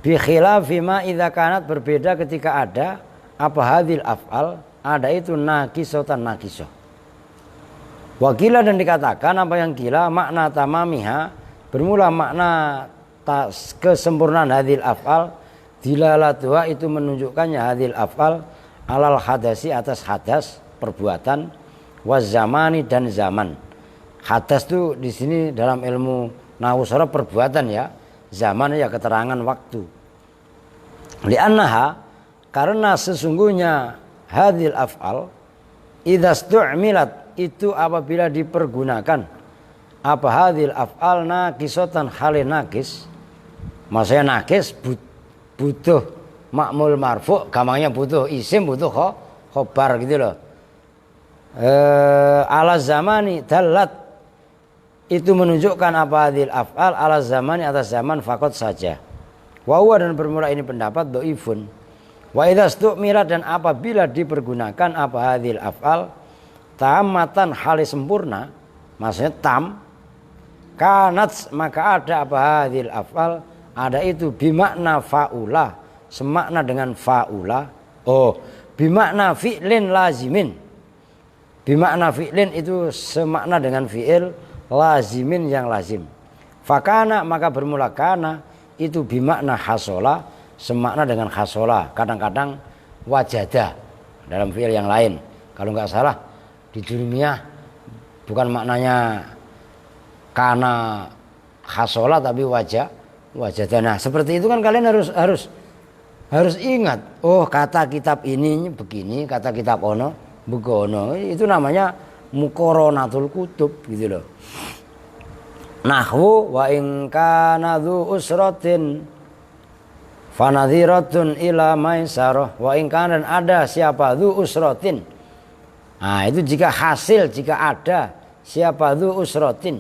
Bi khilafi ma idza kanat, berbeda ketika ada apa hadhil af'al ada itu nakisotan nakisoh. Wakila dan dikatakan apa yang kila makna tamamiha bermula makna kesempurnaan hadil af'al dilalatuha itu menunjukkannya hadil af'al alal hadasi atas hadas perbuatan wazamani dan zaman. Hadas itu di sini dalam ilmu nahwu sharaf perbuatan ya, zaman ya keterangan waktu. Li'annaha karena sesungguhnya hadil af'al idza stu'milat itu apabila dipergunakan apa hadil af'al naqisotan halin naqis, maksudnya naqis butuh ma'mul marfu, gampangnya butuh isim, butuh khobar gitu loh. Ala zamani dalat itu menunjukkan apa hadil af'al ala zamani atas zaman fakot saja. Wa huwa dan bermula ini pendapat dhaifun. Wa idza stu'milat dan apabila dipergunakan apa hadil af'al tamatan hal sempurna, maksudnya tam, kanat maka ada apa hadil af'al ada itu bimakna fa'ula, semakna dengan fa'ula. Oh, bimakna fi'lin lazimin. Bimakna fi'lin itu semakna dengan fi'il lazimin yang lazim. Fakana maka bermula kana itu bimakna hasola, semakna dengan hasola. Kadang-kadang wajada dalam fi'il yang lain. Kalau nggak salah di jurumiyah bukan maknanya kana hasola tapi wajada. Nah seperti itu kan kalian harus ingat. Oh kata kitab ini begini, kata kitab ono begono. Itu namanya muqoronatul kutub gitu loh. Nahwu wa in kana dzu usratin fanadhiratun ila maisarah. Wa in kana ada siapa dzu usratin. Nah itu jika hasil, jika ada siapa dzu usratin.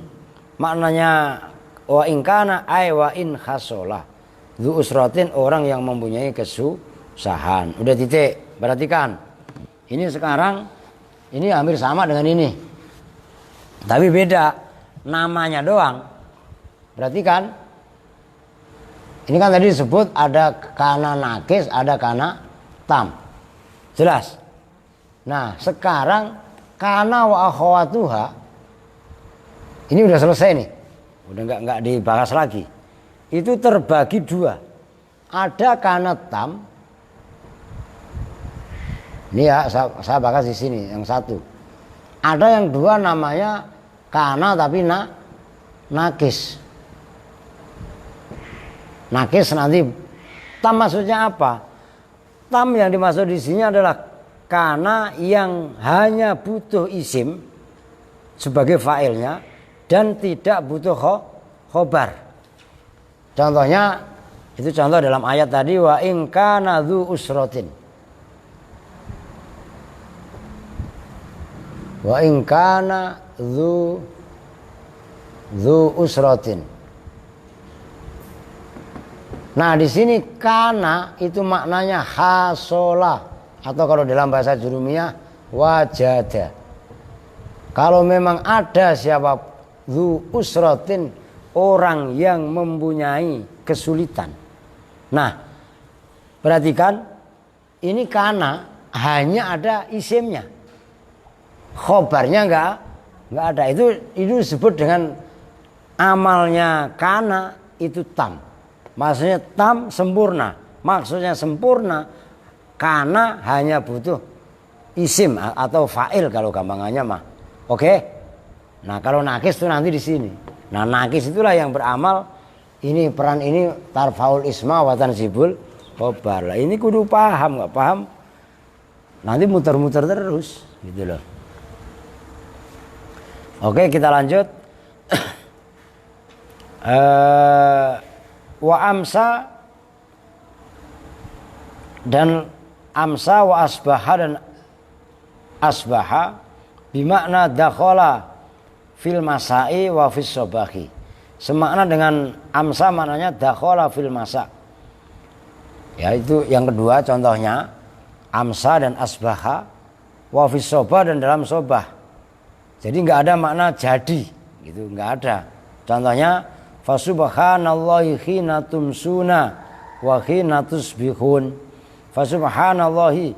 Maknanya wa in kana ay wa in hasola. Dzu usratin orang yang mempunyai kesusahan. Udah titik, perhatikan. Ini sekarang ini hampir sama dengan ini. Tapi beda namanya doang. Perhatikan. Ini kan tadi disebut ada kana nakis, ada kana tam. Jelas. Nah, sekarang kana wa akhawatuha ini udah selesai nih. Udah enggak dibahas lagi. Itu terbagi dua. Ada kana tam. Ini ya saya bahas di sini yang satu. Ada yang dua namanya kana tapi nakis. Nakis nanti tam maksudnya apa? Tam yang dimaksud di sini adalah kana yang hanya butuh isim sebagai fa'ilnya dan tidak butuh khobar. Contohnya itu contoh dalam ayat tadi wa in kana dzu usratin. Wa in kana dzu usratin. Nah, di sini kana itu maknanya hasola atau kalau dalam bahasa jurumiyah wajada. Kalau memang ada siapa dzu usratin orang yang mempunyai kesulitan. Nah, perhatikan ini kana hanya ada isimnya. Khobarnya enggak ada. Itu disebut dengan amalnya kana itu tam. Maksudnya tam sempurna. Maksudnya sempurna kana hanya butuh isim atau fa'il kalau gampangannya mah. Oke? Nah, kalau nakis itu nanti di sini. Nah, nakis itulah yang beramal ini peran ini tarfaul isma wa tansibul khobar. Lah ini kudu paham, enggak paham nanti muter-muter terus gitu loh. Oke, kita lanjut. Wa amsa dan amsa wa asbaha dan asbaha bimakna dakhala fil masai wa fis sobahi. Semakna dengan amsa maknanya dakhala fil masa. Ya itu yang kedua contohnya amsa dan asbaha wa fis sobah dan dalam sobah. Jadi nggak ada makna jadi, gitu nggak ada. Contohnya, fasubhanallahi khina tumsuna wa khina tusbihun. Fasubhanallahi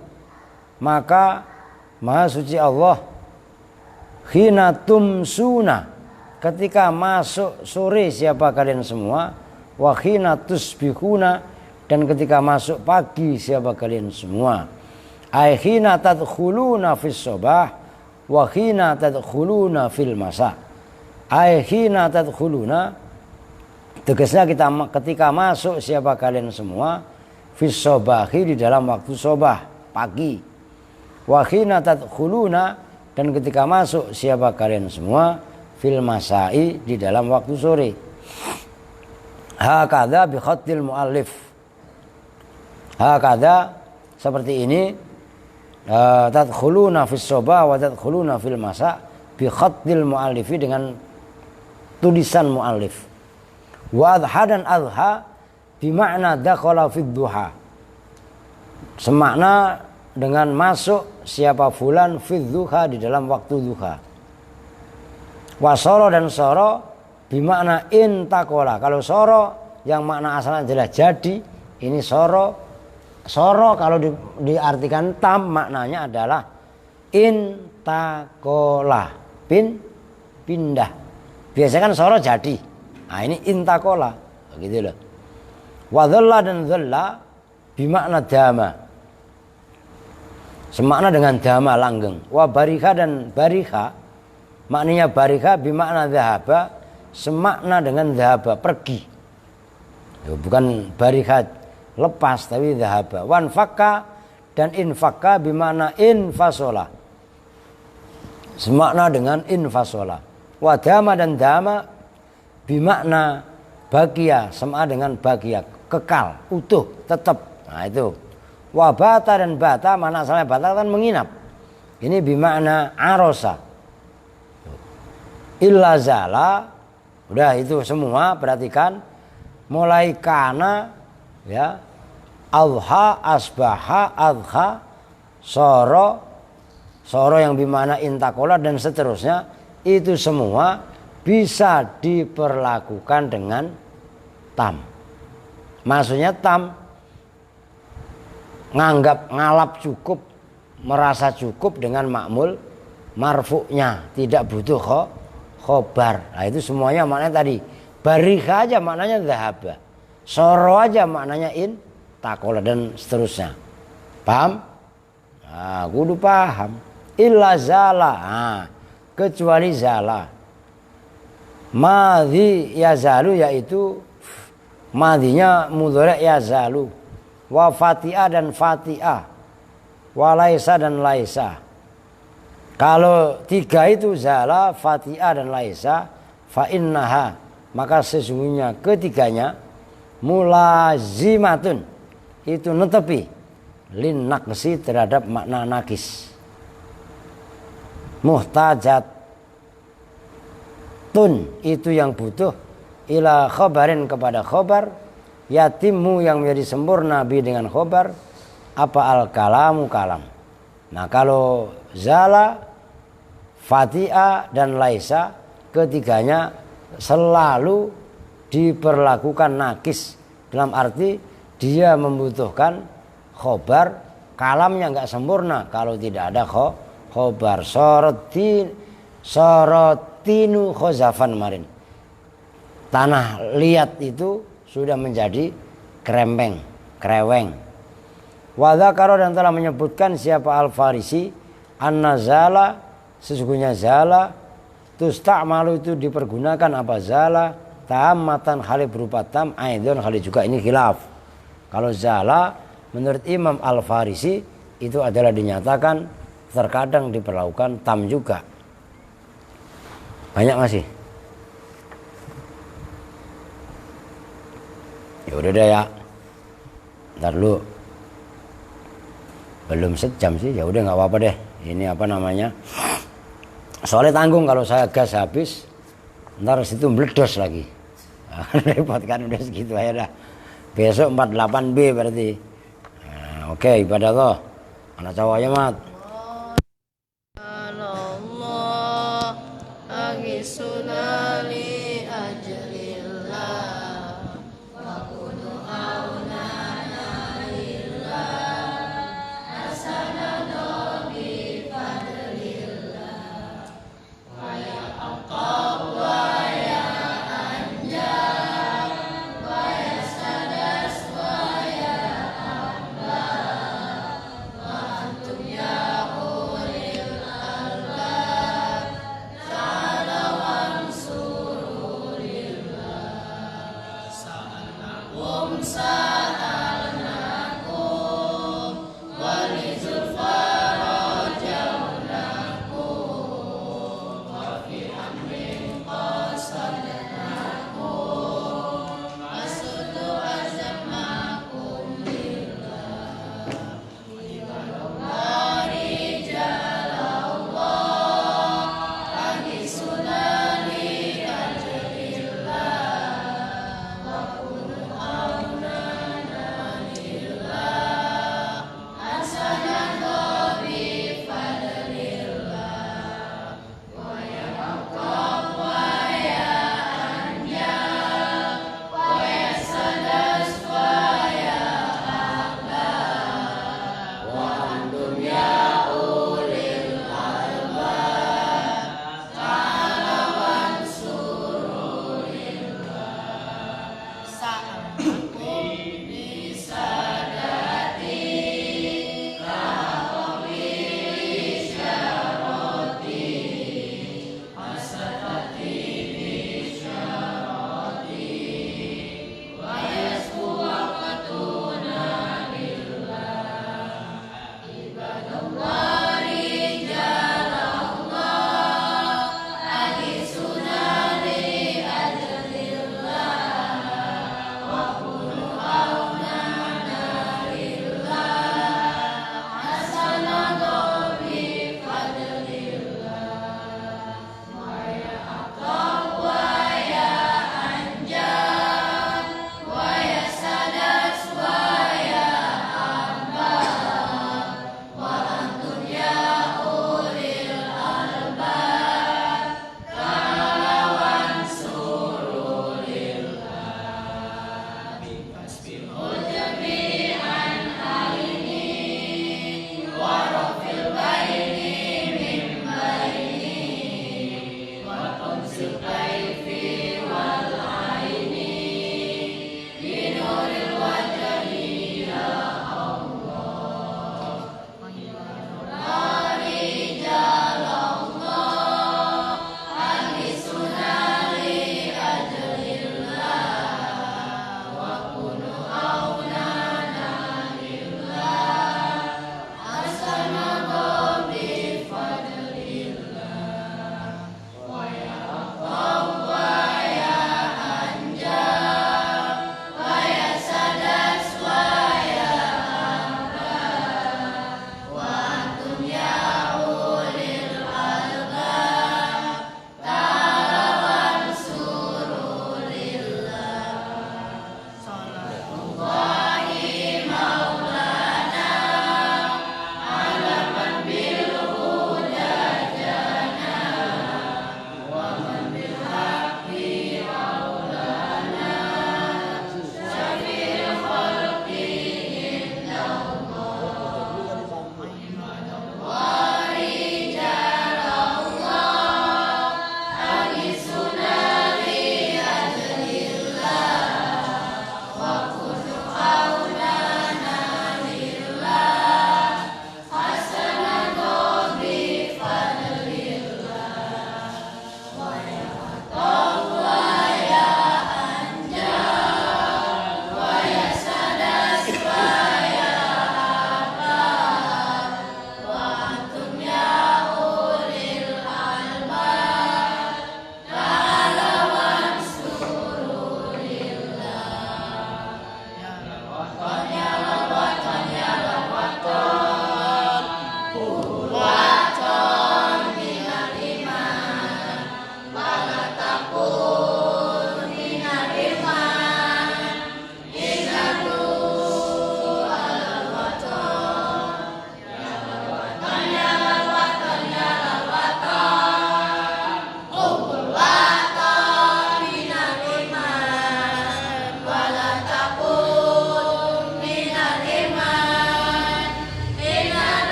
maka Maha suci Allah. Hina tumsuna, ketika masuk sore siapa kalian semua. Wa hina tusbihuna, dan ketika masuk pagi siapa kalian semua. Ai hina tadkhuluna fis sabah wa hina tadkhuluna fil masa. Ai hina tadkhuluna, tegasnya kita ketika masuk siapa kalian semua. Fis sabahi, di dalam waktu sobah pagi. Wa hina tadkhuluna, dan ketika masuk siapa kalian semua. Fil masai, di dalam waktu sore. Hakadha bi khatil muallif. Hakadha, seperti ini. Tadkhuluna fis sabah wa tadkhuluna fil masa bi khatil muallifi, dengan tulisan muallif. Wa adha, dan adha bimakna dakhala fid duha, semakna dengan masuk siapa fulan fid duha, di dalam waktu duha. Wa soro, dan soro bimakna intakola. Kalau soro yang makna asalnya adalah jadi, ini soro. Soro kalau diartikan tam, maknanya adalah intakola, pindah. Biasanya kan soro jadi, nah ini intakola, begitu loh. Wa dhalla, dan dhalla bimakna dama, semakna dengan dama, langgeng. Wa barika, dan barika, maknanya barika bimakna dhahaba, semakna dengan dhahaba, pergi. Bukan barika lepas, tapi dhahaba. Wan fakka, dan infakka bimakna infasola, semakna dengan infasola. Wa dama, dan dama bimakna bagia, sama dengan bagia, kekal, utuh, tetap. Nah itu. Wa bata, dan bata, mana asalnya bata kan menginap. Ini bimakna arosa. Illa zala, udah itu semua. Perhatikan, mulai kana, ya, adha, asbaha, adha, soro, soro yang bimakna intakola, dan seterusnya. Itu semua bisa diperlakukan dengan tam. Maksudnya tam, ngalap cukup, merasa cukup dengan makmul marfu'nya, tidak butuh khobar. Nah itu semuanya maknanya tadi. Barika aja maknanya dhahaba, soro aja maknanya takola, dan seterusnya. Paham? Nah, kudu paham. Illa zala, nah, kecuali zala. Madhi yazalu, yaitu madhinya mudhari' yazalu. Wa fati'ah, dan fati'ah. Wa laisa, dan laisa. Kalau tiga itu zala, fati'ah, dan laisa, fa innaha, maka sesungguhnya ketiganya mulazimatun, itu netepi lin naqsi, terhadap makna nakis. Muhtajatun, itu yang butuh, ila khobarin, kepada khobar, yatimmu, yang menjadi sempurna bi, dengan khobar, apa al kalamu, kalam. Nah kalau zala, fatiha, dan laisa, ketiganya selalu diperlakukan nakis, dalam arti dia membutuhkan khobar, kalamnya nggak sempurna kalau tidak ada khobar. Sorotinu khozafan marin, tanah liat itu sudah menjadi kreweng. Wadhakaro, dan telah menyebutkan siapa Al-Farisi, anna zala, sesungguhnya zala, tusta'malu, itu dipergunakan apa zala, tammatan, hali berupa tam, aidon, hali juga. Ini khilaf. Kalau zala menurut Imam Al-Farisi itu adalah dinyatakan terkadang diperlakukan tam juga. Banyak masih? Ya udah deh ya. Ntar dulu. Belum sejam sih. Ya udah nggak apa-apa deh. Ini apa namanya? Soalnya tanggung kalau saya gas habis, ntar situ meledos lagi. Repot kan, udah segitu aja dah. Besok 48B berarti. Nah, oke, ibadah toh. Anak cowoknya mat.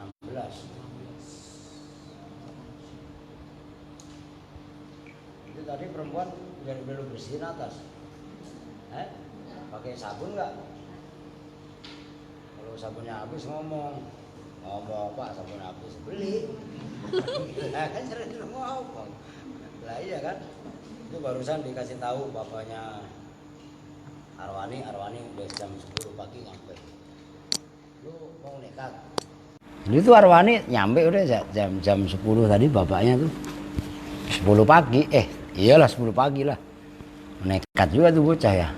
16. Itu tadi perempuan biar belum bersihin atas. Pakai sabun nggak? Kalau sabunnya habis ngomong Pak sabun habis beli. Lah kan sering ngomong. Lah iya kan? Itu barusan dikasih tahu bapaknya Arwani udah jam 10 pagi nyampe. Lu mau nekat? Itu Arwani nyampe udah jam 10 tadi bapaknya tuh 10 pagi. Iyalah 10 pagi lah. Nekat juga tuh bocah ya.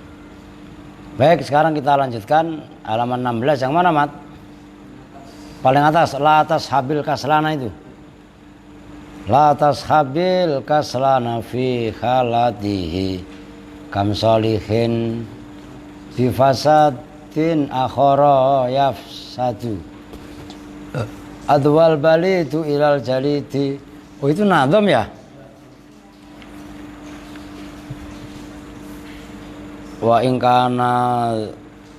Baik, sekarang kita lanjutkan halaman 16 yang mana, Mat? Paling atas, la atas habil kaslana itu. La atas habil kaslana fi khalatihi kam solihin fi fasadin akhara yafsadu. Adwal balitu ilal jalidi. Oh itu nadam ya? Wa in kana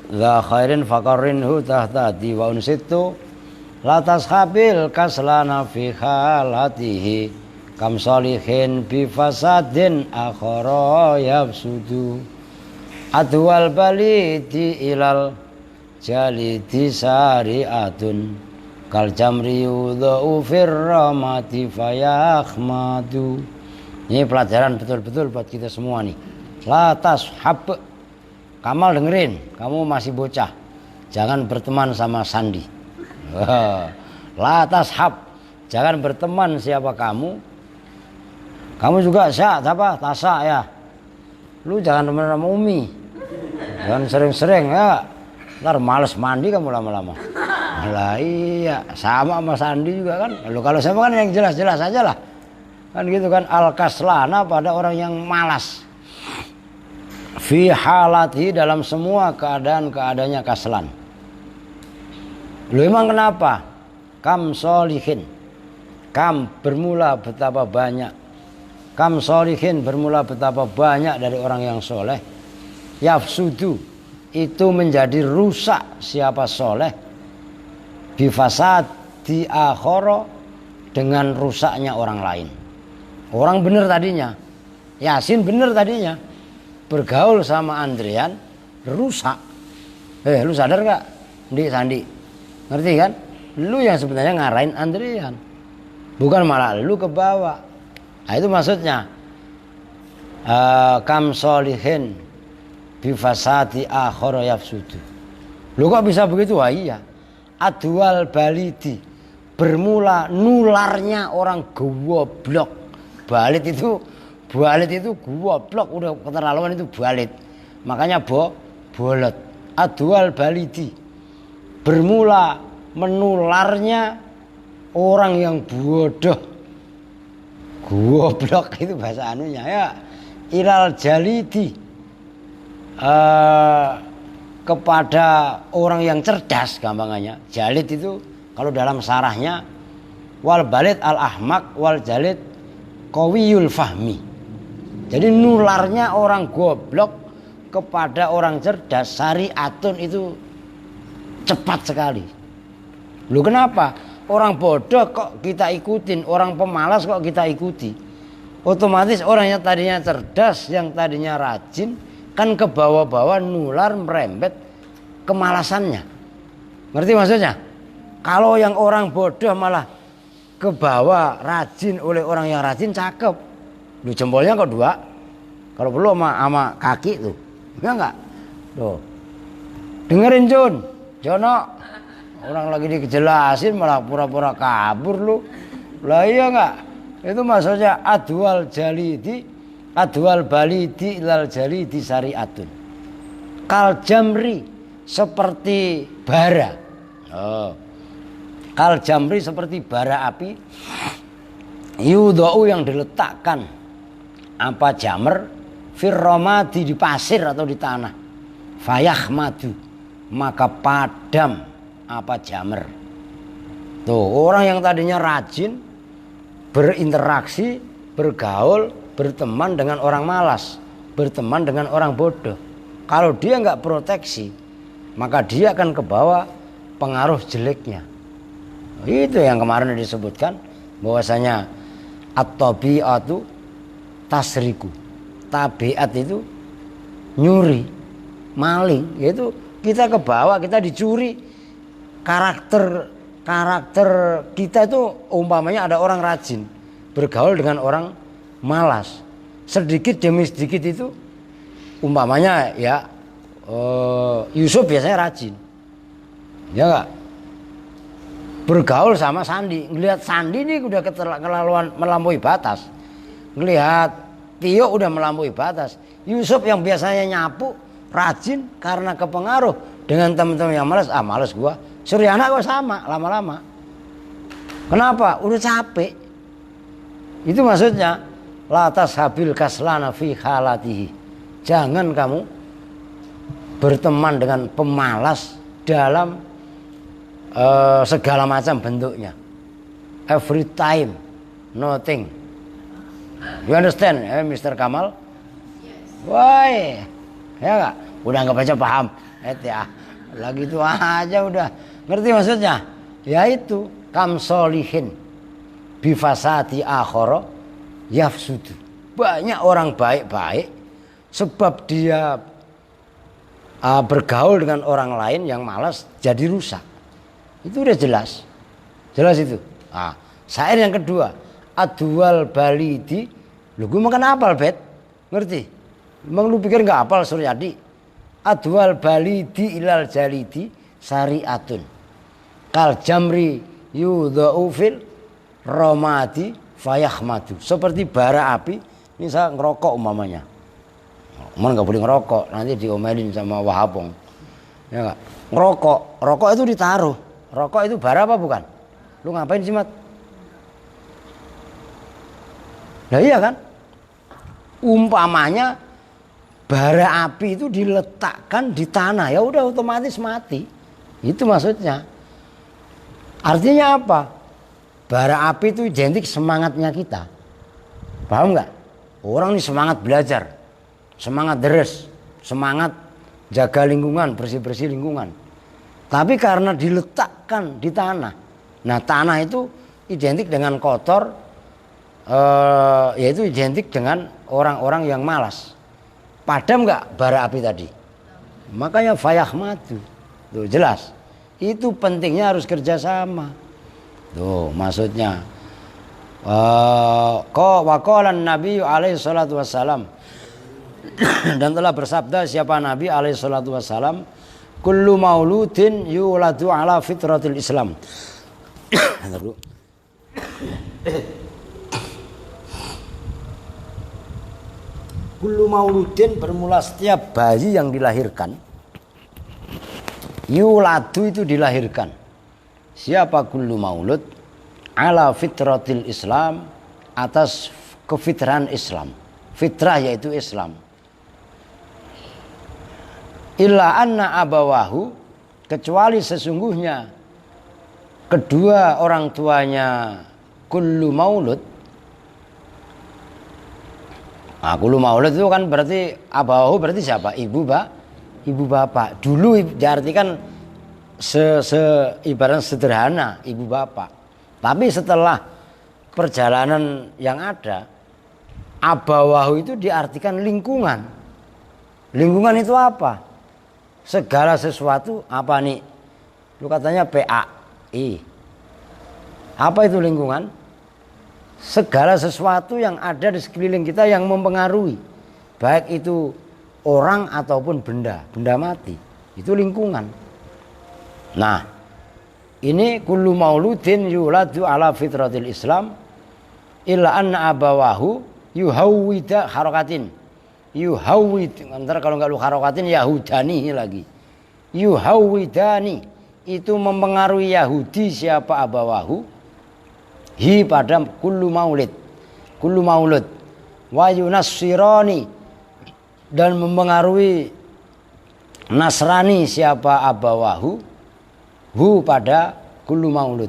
dza khairin faqarrinhu tahtadi wa unsitu la tashabil kaslana fi halatihi kam salihin bi fasadin akhara yafsudu adwal balidi ilal jalidi sariatun kal jamri yudhu firramati fayakhmadu. Ini pelajaran betul-betul buat kita semua nih. La tashab. Kamal dengerin, kamu masih bocah, jangan berteman sama Sandi. La tashab, jangan berteman siapa kamu. Kamu juga tasa ya. Lu jangan teman sama Umi. Jangan sering-sering ya. Ntar males mandi kamu lama-lama. Lah iya, sama Sandi juga kan. Lalu kalau sama kan yang jelas-jelas aja lah. Kan gitu kan, al-kaslana pada orang yang malas. Fi halati dalam semua keadaan-keadaannya kaslan. Lu emang kenapa? Kam solihin. Kam bermula betapa banyak. Kam solihin bermula betapa banyak dari orang yang soleh. Yafsudu itu menjadi rusak siapa soleh. Bifasad di akhoro dengan rusaknya orang lain. Orang bener tadinya. Yasin bener tadinya. Bergaul sama Andrian rusak. Lu sadar gak? Sandi ngerti kan? Lu yang sebenarnya ngarahin Andrian, bukan malah lu ke bawah. Nah itu maksudnya kam solihin bifasati akhara yafsudu. Lu kok bisa begitu? Wah iya, adwal balidi bermula nularnya orang goblok. Balit itu goblok, udah keterlaluan itu balit. Makanya bolot. Adwal balidi bermula menularnya orang yang bodoh. Goblok itu bahasa anunya ya. Ilal jalidi kepada orang yang cerdas gampangannya. Jalid itu kalau dalam sarahnya wal balid al ahmak wal jalid qawiyul fahmi. Jadi nularnya orang goblok kepada orang cerdas syariatun itu cepat sekali. Lu kenapa? Orang bodoh kok kita ikutin, orang pemalas kok kita ikuti. Otomatis orang yang tadinya cerdas, yang tadinya rajin, kan ke bawah-bawah nular merembet kemalasannya. Ngerti maksudnya? Kalau yang orang bodoh malah ke bawah rajin oleh orang yang rajin, cakep. Lu jempolnya kok 2. Kalau perlu sama kaki tuh. Ya enggak? Tuh. Dengerin Jono. Orang lagi dijelasin malah pura-pura kabur lu. Lah iya enggak? Itu maksudnya adwal balidi ilal jalidi syariatun. Kal jamri seperti bara. Kal jamri seperti bara api. Yudau yang diletakkan apa jamr firromadi di pasir atau di tanah. Fayahmadu maka padam apa jamr. Tuh orang yang tadinya rajin berinteraksi, bergaul, berteman dengan orang malas, berteman dengan orang bodoh. Kalau dia nggak proteksi, maka dia akan ke bawah pengaruh jeleknya. Itu yang kemarin disebutkan bahwasanya at-tabi'atu tasriku. Tabiat itu nyuri, maling, yaitu kita ke bawah, kita dicuri. Karakter kita itu umpamanya ada orang rajin bergaul dengan orang malas. Sedikit demi sedikit itu umpamanya ya Yusuf biasanya rajin. Ya enggak? Bergaul sama Sandi, ngelihat Sandi ini udah keterlaluan melampaui batas. Ngelihat Tio udah melampaui batas. Yusuf yang biasanya nyapu, rajin karena kepengaruh dengan teman-teman yang malas, malas gua. Suryana gua sama lama-lama. Kenapa? Udah capek. Itu maksudnya la tashabil kaslana fi halatihi. Jangan kamu berteman dengan pemalas dalam segala macam bentuknya. Every time, nothing. You understand, Mr. Kamal? Woi, ya nggak? Udah nggak baca paham, ya. Lagi itu aja udah ngerti maksudnya. Yaitu kamsolihin bifasati akhoro yafsudu. Banyak orang baik-baik sebab dia bergaul dengan orang lain yang malas jadi rusak. Itu udah jelas. Jelas itu. Syair yang kedua, adwal balidi. Lu gue makan apal, Bet? Ngerti? Emang lu pikir enggak apal Suryadi? Adwal balidi ilal jalidi syari'atun. Kal jamri yudha'u fil romadi fayahmadu. Seperti bara api, ini saya ngerokok umpamanya. Emang enggak boleh ngerokok, nanti diomelin sama Wahapong. Ya enggak? Ngerokok, rokok itu ditaruh. Rokok itu bara apa bukan? Lu ngapain sih, Mat? Nah iya kan? Umpamanya bara api itu diletakkan di tanah, ya udah otomatis mati. Itu maksudnya. Artinya apa? Bara api itu identik semangatnya kita. Paham nggak? Orang ini semangat belajar, semangat deres, semangat jaga lingkungan, bersih-bersih lingkungan. Tapi karena diletakkan di tanah, nah tanah itu identik dengan kotor, yaitu identik dengan orang-orang yang malas. Padam nggak bara api tadi? Makanya fayahmadu, tuh jelas. Itu pentingnya harus kerjasama. Tuh maksudnya. Waqalan Nabi alaihi salatu wassalam. Dan telah bersabda siapa Nabi alaihi salatu wassalam, kullu mauludin yuladu ala fitratil Islam. Kullu mauludin bermula setiap bayi yang dilahirkan. Yuladu itu dilahirkan. Siapa kullu maulud? Ala fitratil Islam, atas kefitrahan Islam. Fitrah yaitu Islam. Illa anna abawahu, kecuali sesungguhnya kedua orang tuanya kullu maulud. Kullu maulud itu kan berarti abawahu berarti siapa? Ibu bapak. Dulu diartikan ibarat sederhana ibu bapak. Tapi setelah perjalanan yang ada, abawahu itu diartikan lingkungan. Lingkungan itu apa? Segala sesuatu apa nih? Lu katanya PAI. Apa itu lingkungan? Segala sesuatu yang ada di sekeliling kita yang mempengaruhi, baik itu orang ataupun benda mati. Itu lingkungan. Nah, ini kullu mauludin yuladu ala fitratil Islam illa anna abawahu yuhawwida harakatin. Yuhawwid, ntar kalau enggak lu harokatin Yahudani lagi. Yuhawwidani itu mempengaruhi Yahudi siapa abawahu pada kullu maulud wa yunassirani dan mempengaruhi Nasrani siapa abawahu pada kullu maulud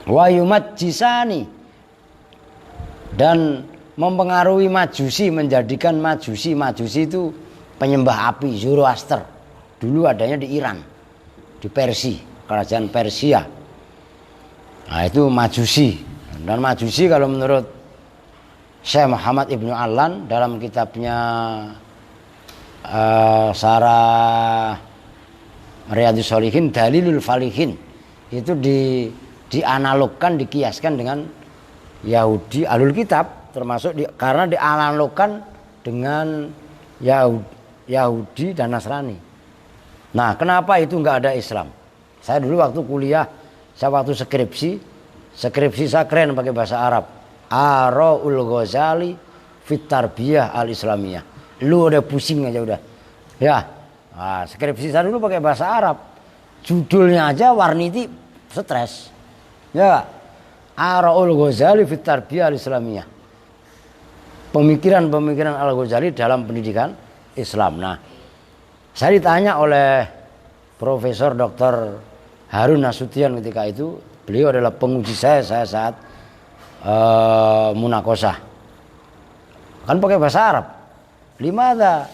wa yumajjisani dan mempengaruhi Majusi, menjadikan Majusi itu penyembah api, Zoroaster. Dulu adanya di Iran. di kerajaan Persia. Nah itu Majusi. Dan Majusi kalau menurut Syekh Muhammad Ibnu Allan dalam kitabnya Syarah Riyadhus Shalihin Dalilul Falihin itu dianalogkan, dikiaskan dengan Yahudi Ahlul Kitab, termasuk karena dianalogkan dengan Yahudi dan Nasrani. Nah, kenapa itu nggak ada Islam? Saya dulu waktu kuliah, waktu skripsi saya keren pakai bahasa Arab. Araul Ghazali fit Tarbiyah al-Islamiyah. Lu udah pusing aja udah. Ya. Nah, skripsi saya dulu pakai bahasa Arab. Judulnya aja warniti stres. Ya. Araul Ghazali fit Tarbiyah al-Islamiyah. Pemikiran-pemikiran Al-Ghazali dalam pendidikan Islam. Nah, saya ditanya oleh Profesor Dr. Harun Nasution ketika itu. Beliau adalah penguji saya saat munakosah. Kan pakai bahasa Arab. Limadza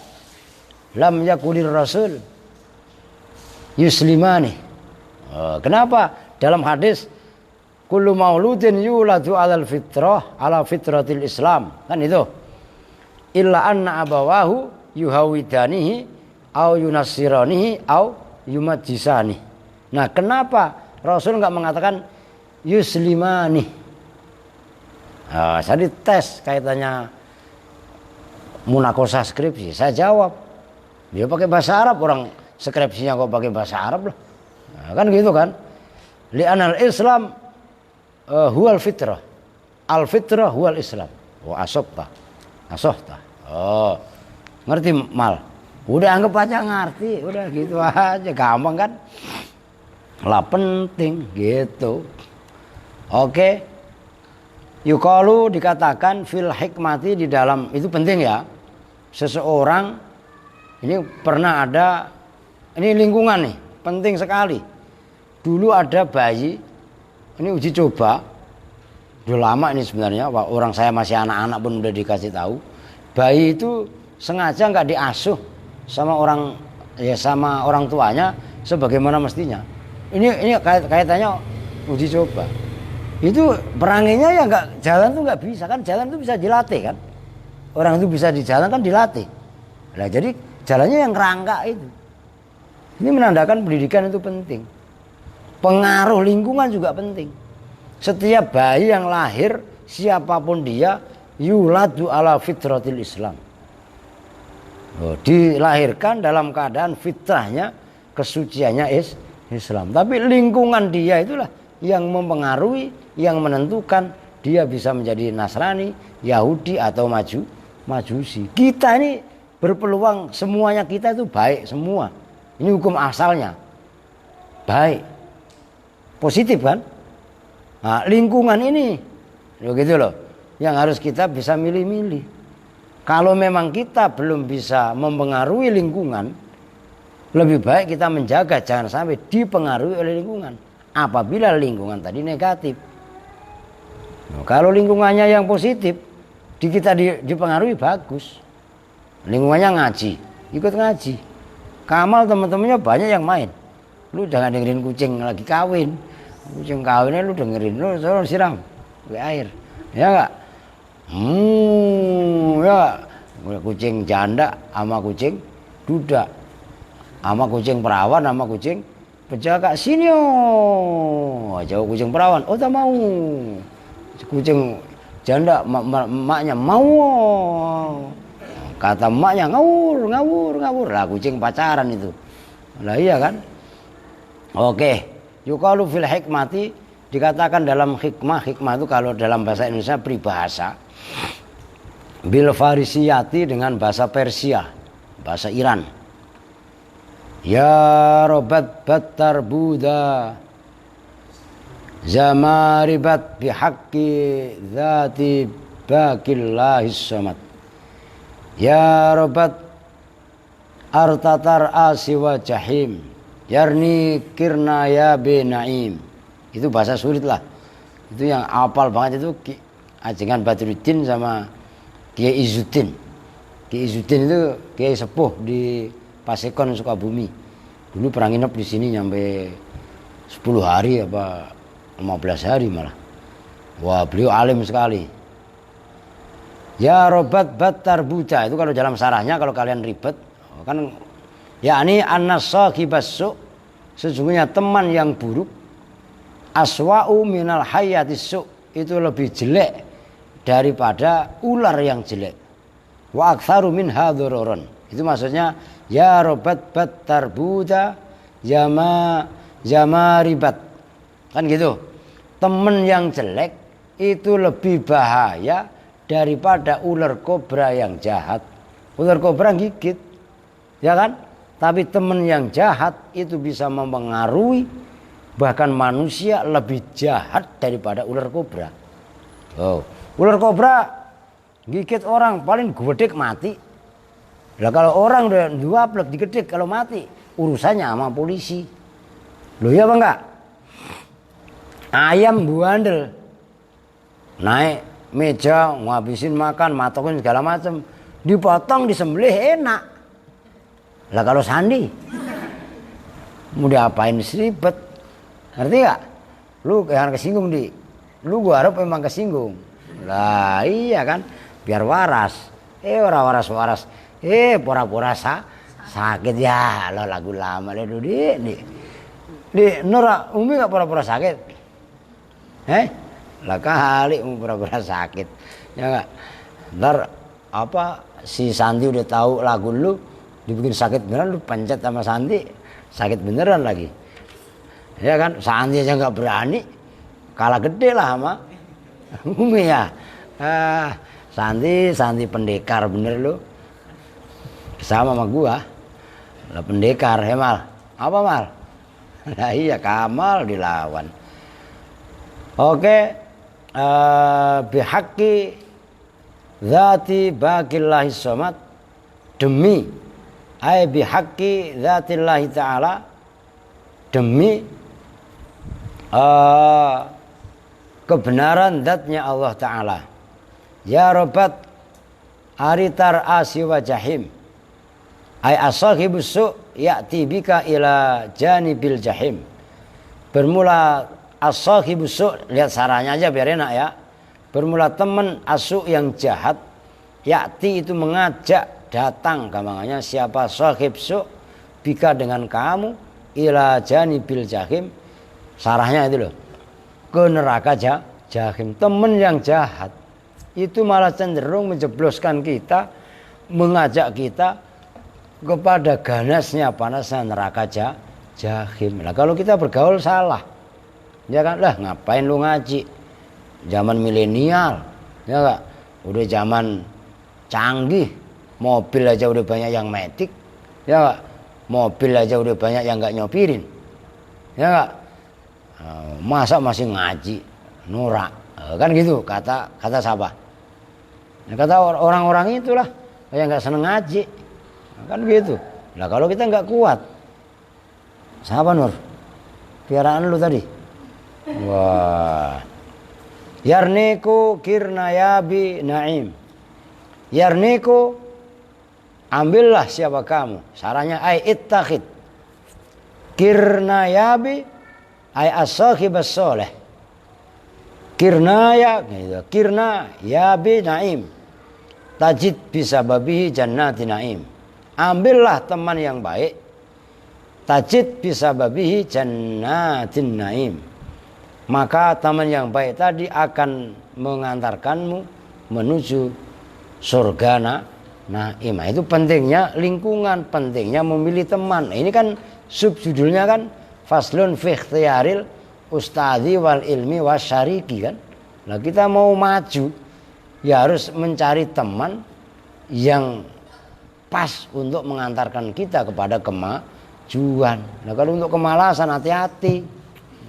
lam yakulir rasul yuslimani. Kenapa dalam hadis kullu mauludin yuladu ala fitratil Islam, kan itu. Illa anna abawahu yuhawidanihi au yunassiranihi au yumajjisani. Nah, kenapa Rasul enggak mengatakan yuslimani? Saya dites kaitannya munakosah skripsi. Saya jawab. Dia pakai bahasa Arab, orang skripsinya kok pakai bahasa Arab lah. Nah, kan gitu kan. Li'anal Islam huwal fitrah. Al fitrah huwal Islam. Wa asobta. Oh, ngerti mal? Udah anggap aja ngerti, udah gitu aja, gampang kan? Lah penting gitu. Oke. Yuqalu dikatakan fil hikmati, di dalam itu penting ya. Seseorang ini pernah ada, ini lingkungan nih, penting sekali. Dulu ada bayi, ini uji coba. Udah lama ini sebenarnya, orang saya masih anak-anak pun udah dikasih tahu. Bayi itu sengaja nggak diasuh sama orang tuanya sebagaimana mestinya. Ini kaitannya uji coba. Itu peranginya ya nggak, jalan tuh nggak bisa kan, jalan tuh bisa dilatih kan. Orang itu bisa di jalan kan dilatih. Nah jadi jalannya yang rangka itu. Ini menandakan pendidikan itu penting. Pengaruh lingkungan juga penting. Setiap bayi yang lahir, siapapun dia, yuladu ala fitratil Islam. Dilahirkan dalam keadaan fitrahnya, kesuciannya Islam. Tapi lingkungan dia itulah yang mempengaruhi, yang menentukan dia bisa menjadi Nasrani, Yahudi atau Majusi. Kita ini berpeluang, semuanya kita itu baik semua. Ini hukum asalnya. Baik. Positif kan? Nah, lingkungan ini begitu loh, yang harus kita bisa milih-milih. Kalau memang kita belum bisa mempengaruhi lingkungan, lebih baik kita menjaga jangan sampai dipengaruhi oleh lingkungan. Apabila lingkungan tadi negatif. Nah, kalau lingkungannya yang positif, kita dipengaruhi bagus. Lingkungannya ngaji, ikut ngaji. Kamal teman-temannya banyak yang main. Lu jangan dengerin kucing lagi kawin. Kucing kawinnya lu dengerin, lu siram pakai air, ya enggak? Ya, kucing janda sama kucing duda, sama kucing perawan sama kucing penjaga sini jauh kucing perawan, tak mau. Kucing janda maknya mau, kata maknya ngawur lah, kucing pacaran itu lah, iya kan? Oke. Yuqalu fil hikmati, dikatakan dalam hikmah itu kalau dalam bahasa Indonesia peribahasa. Bil farisiyati, dengan bahasa Persia, bahasa Iran. Ya robat batar Buddha zamaribat bihaqqi dzati baqillahis samad. Ya robat artatar asiwa jahim yarni kirna ya benaim. Itu bahasa sulit lah. Itu yang hafal banget itu Ajengan Badruddin sama Kiai Izzuddin. Kiai Izzuddin itu kiai sepuh di Pasekon Sukabumi. Dulu pernah nginep di sini nyampe 10 hari apa 15 hari malah. Wah, beliau alim sekali. Ya robat batar buca, itu kalau dalam sarahnya kalau kalian ribet kan, yakni an-nasakibas-su, sesungguhnya teman yang buruk, aswa'u minal hayyatis-su, itu lebih jelek daripada ular yang jelek. Wa aktsaru minha dhururun. Itu maksudnya ya robat batar buca jama ribat. Kan gitu. Teman yang jelek itu lebih bahaya daripada ular kobra yang jahat. Ular kobra gigit, ya kan? Tapi teman yang jahat itu bisa mempengaruhi bahkan manusia lebih jahat daripada ular kobra. Oh, ular kobra gigit orang paling gedek mati. Lah kalau orang udah dua plek digedek kalau mati urusannya sama polisi. Loh ya apa enggak? Ayam buandel naik meja ngabisin makan, matokin segala macam, dipotong disembelih enak. Lah kalau sandi mau diapain ribet, ngerti gak? Lu jangan kesinggung di, lu gua harap memang kesinggung. Lah iya kan, biar waras. Orang waras-waras, pura-pura sakit ya, lo lagu lama le di Nora Umi gak pura-pura sakit, lah kali pura-pura sakit, ya nggak? Ntar apa si Santi udah tahu lagu lu dibikin sakit beneran, lu pencet sama Santi sakit beneran lagi, ya kan? Santi aja nggak berani, kalah gede lah sama Umi ya. Santi pendekar bener lu, sama gua lah pendekar, Mal apa Mal? Nah iya Kamal dilawan. Oke. Bihaqqi dzati baqillahi somad, demi bihaqqi dzatillahi ta'ala, demi kebenaran zatnya Allah Ta'ala. Ya robat aritar asi wa jahim, asahibus su ya'ti bika ila janibil jahim. Bermula as-sahibus su', lihat sarahnya aja biar enak ya. Bermula teman asu yang jahat, yakti itu mengajak, datang gampangannya siapa sahib su' bika dengan kamu ila janibil jahim. Sarahnya itu loh, ke neraka jahim. Teman yang jahat itu malah cenderung menjebloskan kita, mengajak kita kepada ganasnya panasnya neraka jahim. Nah kalau kita bergaul salah, ya kan, lah ngapain lu ngaji zaman milenial, ya enggak, udah zaman canggih, mobil aja udah banyak yang matic, ya enggak, mobil aja udah banyak yang enggak nyopirin, ya enggak, masa masih ngaji norak, kan gitu kata siapa, ya, kata orang-orang itulah yang enggak seneng ngaji, kan gitu. Nah kalau kita enggak kuat, siapa Nur, piaraan lu tadi? Wah, yarniku kirnayabi naim. Yarniku, ambillah siapa kamu. Saranya ay ittakhid kirnayabi ay as-sakhibas soleh. Kirnaya gitu. Kirna yabi naim, tajid bisababihi jannati naim. Ambillah teman yang baik, tajid bisababihi jannatin naim. Maka teman yang baik tadi akan mengantarkanmu menuju surga naim. Itu pentingnya lingkungan, pentingnya memilih teman. Ini kan subjudulnya kan faslun fi ikhtiyaril ustadzi wal ilmi wasyariki kan. Nah kita mau maju ya harus mencari teman yang pas untuk mengantarkan kita kepada kemajuan. Nah kalau untuk kemalasan hati-hati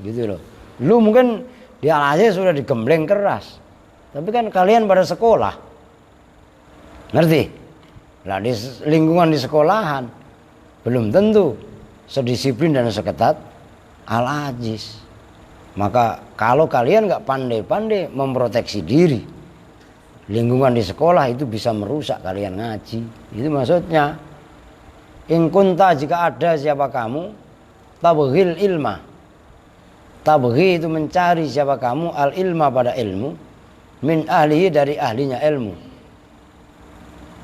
gitu loh. Lu mungkin di Al-Aziz sudah digembleng keras, tapi kan kalian pada sekolah, ngerti? Nah di lingkungan di sekolahan belum tentu sedisiplin dan seketat Al-Aziz. Maka kalau kalian nggak pandai-pandai memproteksi diri, lingkungan di sekolah itu bisa merusak kalian ngaji. Itu maksudnya. In kunta, jika ada siapa kamu, tabghil ilma. Tabghi itu mencari siapa kamu, al ilma pada ilmu, min ahlihi dari ahlinya ilmu.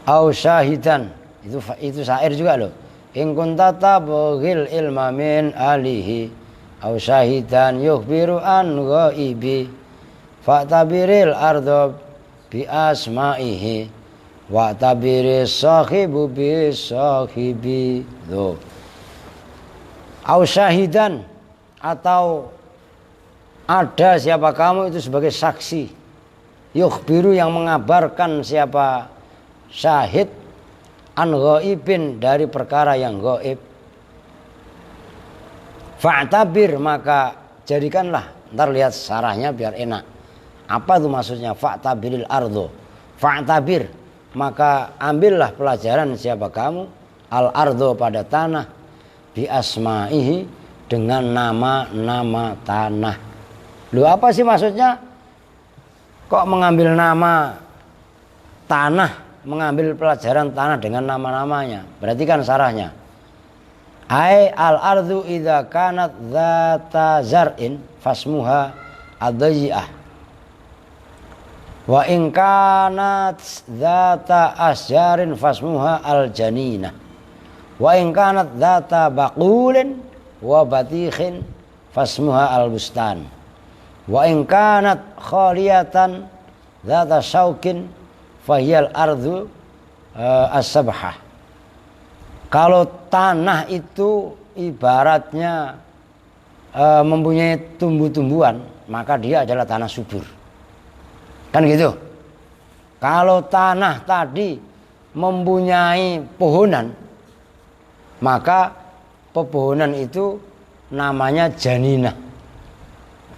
Au syahidan, itu syair juga loh. In kunta tabghil ilma min ahlihi, au syahidan yukhbiru an ghaibi, fa'tabiril ardo bi asma'ihi, wa'tabiris sahibu bi sahibi. Tuh. Au syahidan, atau ada siapa kamu itu sebagai saksi. Yukhbiru, yang mengabarkan siapa syahid, an ghaibin, dari perkara yang gaib. Fa'tabir, maka jadikanlah, ntar lihat sarahnya biar enak. Apa itu maksudnya fa'tabiril ardo? Fa'tabir, maka ambillah pelajaran siapa kamu, al ardo, pada tanah, bi asma'ihi, dengan nama-nama tanah. Loh, apa sih maksudnya? Kok mengambil nama tanah, mengambil pelajaran tanah dengan nama-namanya? Berarti kan sarahnya. Ai al ardu idza kanat dzata zar'in fasmuha adhi'ah. Wa in kanat dzata asjarin fasmuha al janina. Wa in kanat dzata baqulin wa batikhin fasmuha al bustan. Wa in kanat khaliyatan dzata syaukin fahiyal ardu as-sabhah. Kalau tanah itu ibaratnya mempunyai tumbuh-tumbuhan, maka dia adalah tanah subur. Kan gitu. Kalau tanah tadi mempunyai pohonan, maka pepohonan itu namanya janina.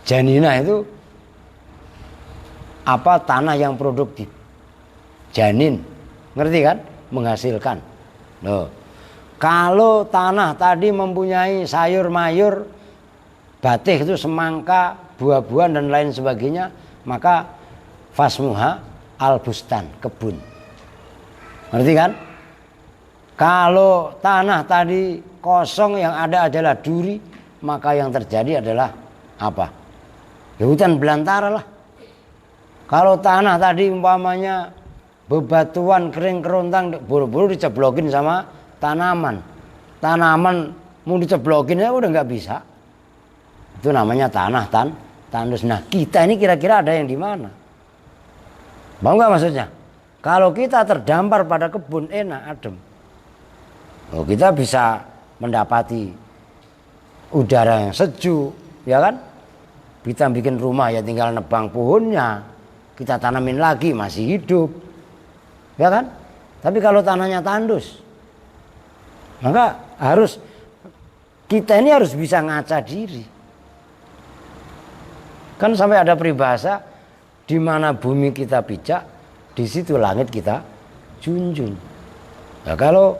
Janina itu apa? Tanah yang produktif. Janin, ngerti kan? Menghasilkan. Loh. Kalau tanah tadi mempunyai sayur mayur, batih itu semangka, buah-buahan dan lain sebagainya, maka fasmuha al-bustan, kebun. Ngerti kan? Kalau tanah tadi kosong, yang ada adalah duri, maka yang terjadi adalah apa? Ya, hutan belantara lah. Kalau tanah tadi umpamanya bebatuan kering kerontang, buru-buru diceblokin sama tanaman. Tanaman mau diceblokin ya udah nggak bisa. Itu namanya tanah tandus. Nah, kita ini kira-kira ada yang di mana? Mau nggak maksudnya? Kalau kita terdampar pada kebun enak, adem, kita bisa mendapati udara yang sejuk, ya kan? Kita bikin rumah ya tinggal nebang pohonnya, kita tanamin lagi masih hidup, ya kan? Tapi kalau tanahnya tandus, maka kita ini harus bisa ngaca diri. Kan sampai ada peribahasa, di mana bumi kita pijak, di situ langit kita junjung. Nah, kalau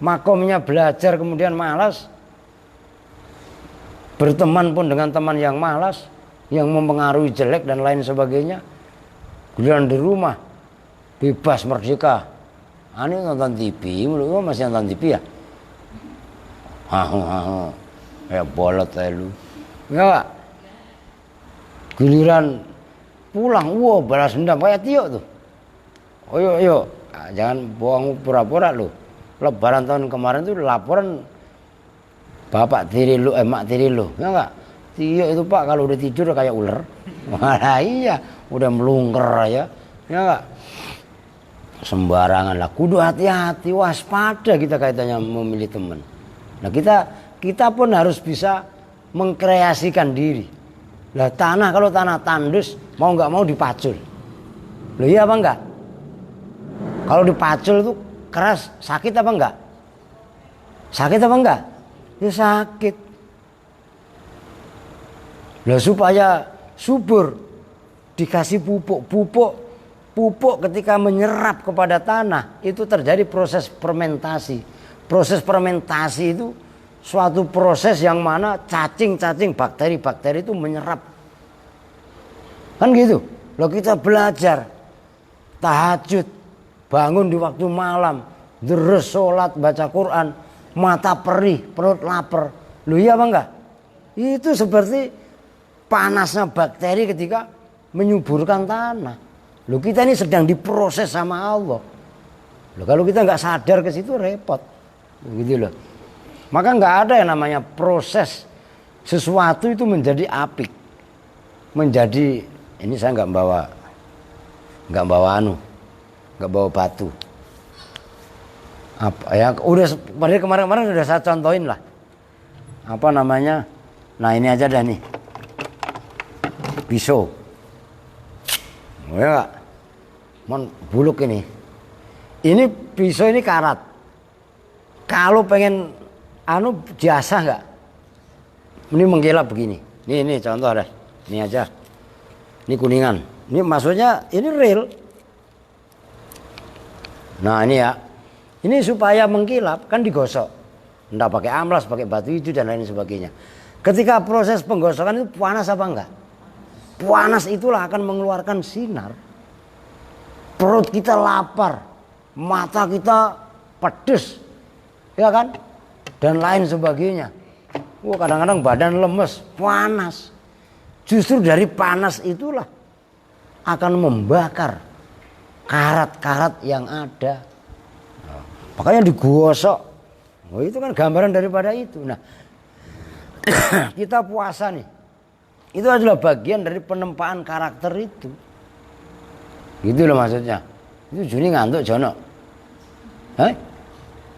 makomnya belajar kemudian malas, berteman pun dengan teman yang malas, yang mempengaruhi jelek dan lain sebagainya, giliran di rumah bebas merdeka. Ani nonton TV, lu masih nonton TV ya? Kayak bolot aja lu. Ya, giliran pulang, balas dendam kayak Tio tuh. Ayo, jangan bohong pura-pura lu. Lebaran tahun kemarin tuh laporan bapak tiri lu, mak tiri lu, ya enggak? Tio itu pak kalau udah tidur kayak ular. Wah iya, udah melungker aja, ya enggak? Sembarangan lah. Kudu hati-hati, waspada kita kaitannya memilih teman. Nah kita pun harus bisa mengkreasikan diri. Lah tanah, kalau tanah tandus mau nggak mau dipacul. Loh iya apa enggak? Kalau dipacul itu keras, sakit apa enggak? Sakit apa enggak? Ya sakit. Lah supaya subur dikasih pupuk ketika menyerap kepada tanah itu terjadi proses fermentasi. Proses fermentasi itu suatu proses yang mana cacing-cacing bakteri-bakteri itu menyerap. Kan gitu. Loh kita belajar tahajud, bangun di waktu malam, terus sholat, baca Quran, mata perih, perut lapar. Loh iya apa enggak? Itu seperti panasnya bakteri ketika menyuburkan tanah. Loh kita ini sedang diproses sama Allah. Loh kalau kita nggak sadar ke situ repot. Gitu loh. Maka nggak ada yang namanya proses sesuatu itu menjadi apik. Menjadi, ini saya nggak bawa batu. Apa ya, udah kemarin udah saya contohin lah. Apa namanya? Nah ini aja dah nih. Pisau. Oh ya, mon buluk ini. Ini pisau ini karat. Kalau pengen jasa nggak? Ini mengkilap begini. Ini contoh deh. Ini aja. Ini kuningan. Ini maksudnya ini real. Nah ini ya. Ini supaya mengkilap kan digosok. Enggak pakai amplas, pakai batu hijau dan lain sebagainya. Ketika proses penggosokan itu panas apa enggak? Panas itulah akan mengeluarkan sinar. Perut kita lapar, mata kita pedes, ya kan? Dan lain sebagainya. Wah kadang-kadang badan lemes, panas. Justru dari panas itulah akan membakar karat-karat yang ada. Makanya digosok. Oh, itu kan gambaran daripada itu. Nah, kita puasa nih. Itu adalah bagian dari penempaan karakter itu. Gitu loh maksudnya. Itu Juni ngantuk Jono.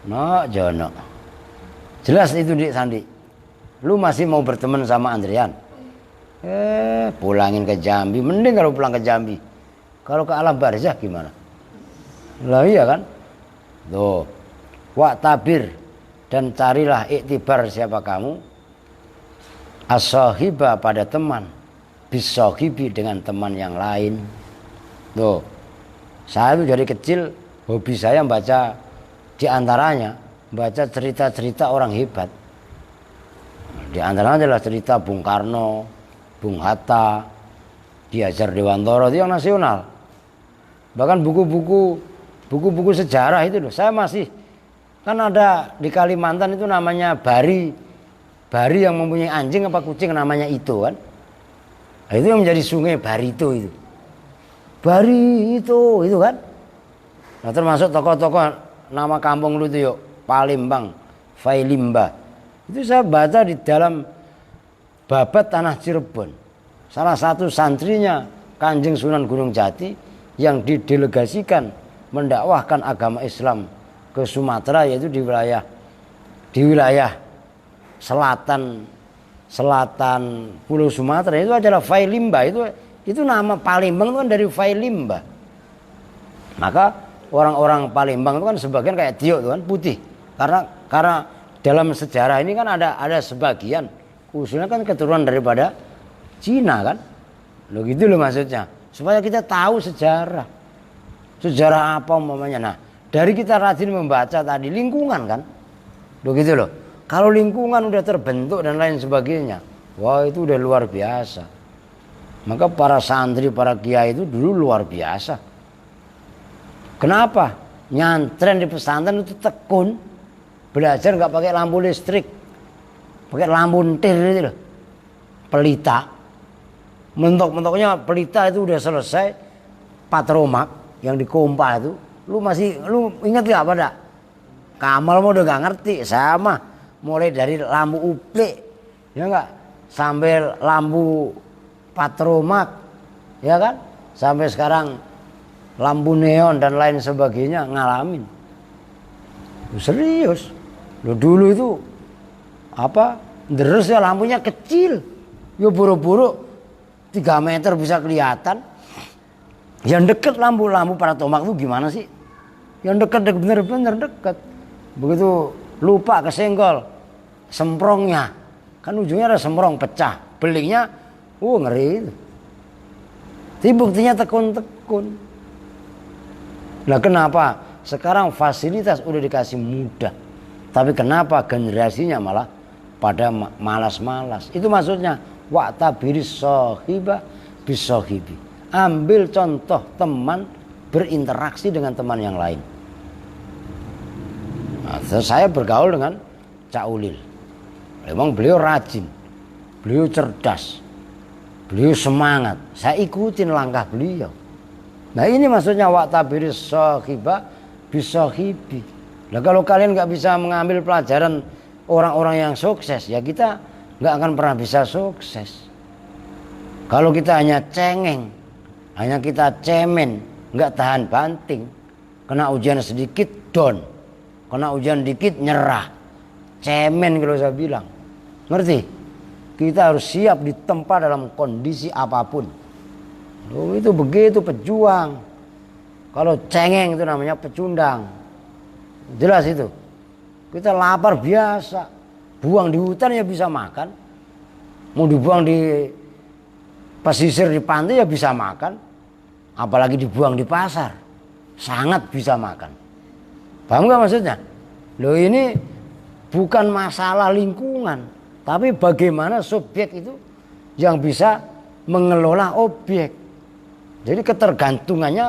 No Jono. Jelas itu Dik Sandi. Lu masih mau berteman sama Andrian? Pulangin ke Jambi. Mending kalau pulang ke Jambi. Kalau ke alam barzah gimana? Lah iya kan? Tuh. Wa tabir. Dan carilah iktibar siapa kamu. As-sahiba pada teman. Bis-sahibi dengan teman yang lain. Tuh. Saya tuh dari kecil hobi saya baca, di antaranya baca cerita-cerita orang hebat. Di antaranya adalah cerita Bung Karno, Bung Hatta, Ki Hajar Dewantara, itu yang nasional. Bahkan buku-buku sejarah itu loh. Saya masih, kan ada di Kalimantan itu namanya Bari yang mempunyai anjing apa kucing namanya itu kan. Nah, itu yang menjadi sungai Barito itu. Bari itu kan. Nah termasuk tokoh-tokoh nama kampung lu itu yuk, Palembang, Failimba. Itu saya baca di dalam Babat Tanah Cirebon. Salah satu santrinya Kanjeng Sunan Gunung Jati yang didelegasikan mendakwahkan agama Islam ke Sumatera, yaitu di wilayah selatan Pulau Sumatera itu adalah Failimba. Itu nama Palembang itu kan dari Failimba. Maka orang-orang Palembang itu kan sebagian kayak Tio itu kan putih. Karena dalam sejarah ini kan ada sebagian usulnya kan keturunan daripada Cina kan. Loh gitu loh maksudnya. Supaya kita tahu sejarah. Sejarah apa umpamanya. Nah, dari kita rajin membaca tadi lingkungan kan. Loh gitu loh. Kalau lingkungan udah terbentuk dan lain sebagainya, wah itu udah luar biasa. Maka para santri, para kiai itu dulu luar biasa. Kenapa? Nyantren di pesantren itu tekun. Belajar nggak pakai lampu listrik. Pakai lampu ntir itu loh. Pelita. Mentok-mentoknya pelita itu udah selesai. Patromak yang dikompa itu. Lu ingat gak pada? Kamal mau udah gak ngerti. Sama. Mulai dari lampu uplik. Ya enggak? Sampai lampu patromak, ya kan? Sampai sekarang lampu neon dan lain sebagainya ngalamin. Serius. Lo dulu itu deres ya lampunya kecil. Ya buru-buru 3 meter bisa kelihatan. Yang deket lampu patromak itu gimana sih? Yang deket bener-bener deket. Begitu lupa kesenggol semprongnya. Kan ujungnya ada semprong pecah. Belingnya ngeri itu. Tapi buktinya tekun-tekun. Nah kenapa? Sekarang fasilitas udah dikasih mudah. Tapi kenapa generasinya malah pada malas-malas? Itu maksudnya wa'tabiris sahiba bisahibi. Ambil contoh teman berinteraksi dengan teman yang lain. Nah, saya bergaul dengan Cak Ulil. Memang beliau rajin, beliau cerdas, beliau semangat. Saya ikutin langkah beliau. Nah ini maksudnya waqtabiris sahiba bisahibi. Nah kalau kalian nggak bisa mengambil pelajaran orang-orang yang sukses, ya kita nggak akan pernah bisa sukses. Kalau kita hanya cengeng, hanya kita cemen, nggak tahan banting, kena ujian sedikit down, kena ujian dikit nyerah, cemen kalau saya bilang, ngerti? Kita harus siap ditempa dalam kondisi apapun. Loh, itu begitu pejuang. Kalau cengeng itu namanya pecundang. Jelas itu. Kita lapar biasa, buang di hutan ya bisa makan, mau dibuang di pesisir di pantai ya bisa makan, apalagi dibuang di pasar, sangat bisa makan. Paham gak maksudnya? Loh ini bukan masalah lingkungan, tapi bagaimana subjek itu yang bisa mengelola objek. Jadi ketergantungannya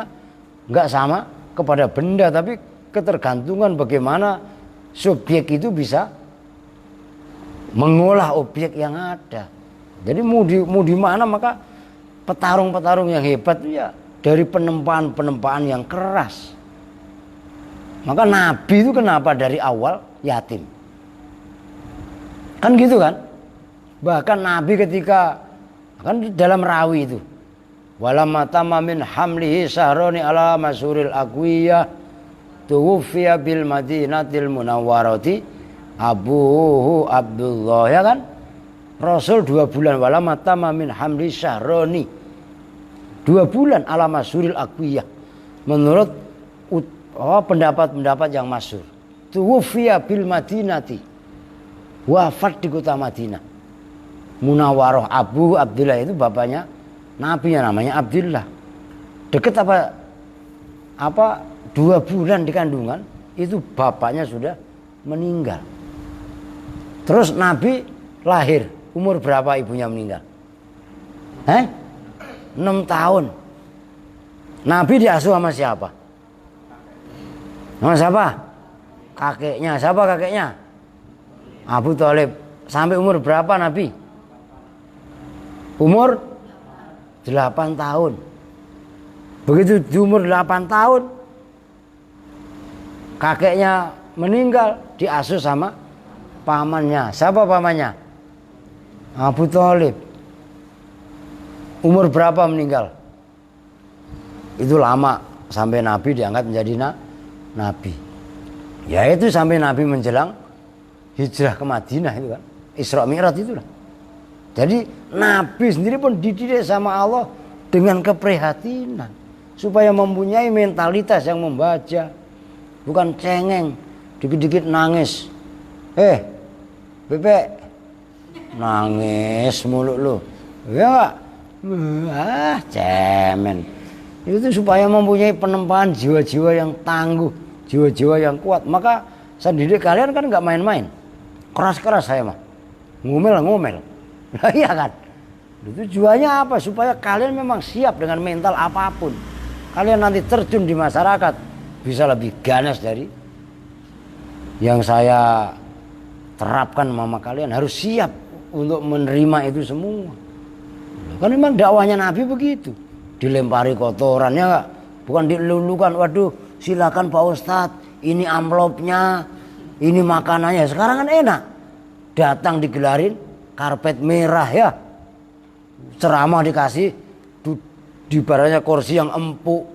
nggak sama kepada benda, tapi ketergantungan bagaimana subjek itu bisa mengolah objek yang ada. Jadi mau di mana, maka petarung-petarung yang hebat itu ya dari penempaan-penempaan yang keras. Maka Nabi itu kenapa dari awal yatim? Kan gitu kan? Bahkan Nabi ketika kan dalam rawi itu, walamma tamma min hamlihi sahroni ala masyuril aqwiyah tuwfiya bil madinatil munawwarati abuhu Abdullah, ya kan? Rasul 2 bulan walamma tamma min hamli sahroni, 2 bulan ala masyuril aqwiyah, menurut pendapat-pendapat yang masyhur. Tuwfiya bil madinati, wafat di kota Madinah. Munawwarah, Abu Abdullah itu bapaknya Nabi, yang namanya Abdullah. Deket apa 2 bulan di kandungan itu bapaknya sudah meninggal. Terus Nabi lahir, umur berapa ibunya meninggal? 6 tahun. Nabi diasuh sama siapa? Sama siapa? Kakeknya. Siapa kakeknya? Abu Thalib. Sampai umur berapa Nabi? Umur 8 tahun. Begitu di umur 8 tahun, kakeknya meninggal, diasuh sama pamannya. Siapa pamannya? Abu Thalib. Umur berapa meninggal? Itu lama sampai Nabi diangkat menjadi Nabi. Yaitu sampai Nabi menjelang hijrah ke Madinah itu kan, Isra Mi'raj itulah. Jadi Nabi sendiri pun dididik sama Allah dengan keprihatinan supaya mempunyai mentalitas yang membaca, bukan cengeng, dikit-dikit nangis. Bebek, nangis mulu lu, ya enggak? Cemen. Itu supaya mempunyai penempaan jiwa-jiwa yang tangguh, jiwa-jiwa yang kuat. Maka saya didik kalian kan nggak main-main, keras-keras saya mah, ngomel-ngomel. Nah, iya kan? Itu tujuannya apa? Supaya kalian memang siap dengan mental apapun. Kalian nanti terjun di masyarakat bisa lebih ganas dari yang saya terapkan sama kalian. Harus siap untuk menerima itu semua. Kan memang dakwahnya Nabi begitu. Dilempari kotorannya enggak? Bukan dilulukan, waduh silakan Pak Ustadz, ini amplopnya, ini makanannya. Sekarang kan enak. Datang digelarin karpet merah ya, ceramah dikasih di baranya kursi yang empuk,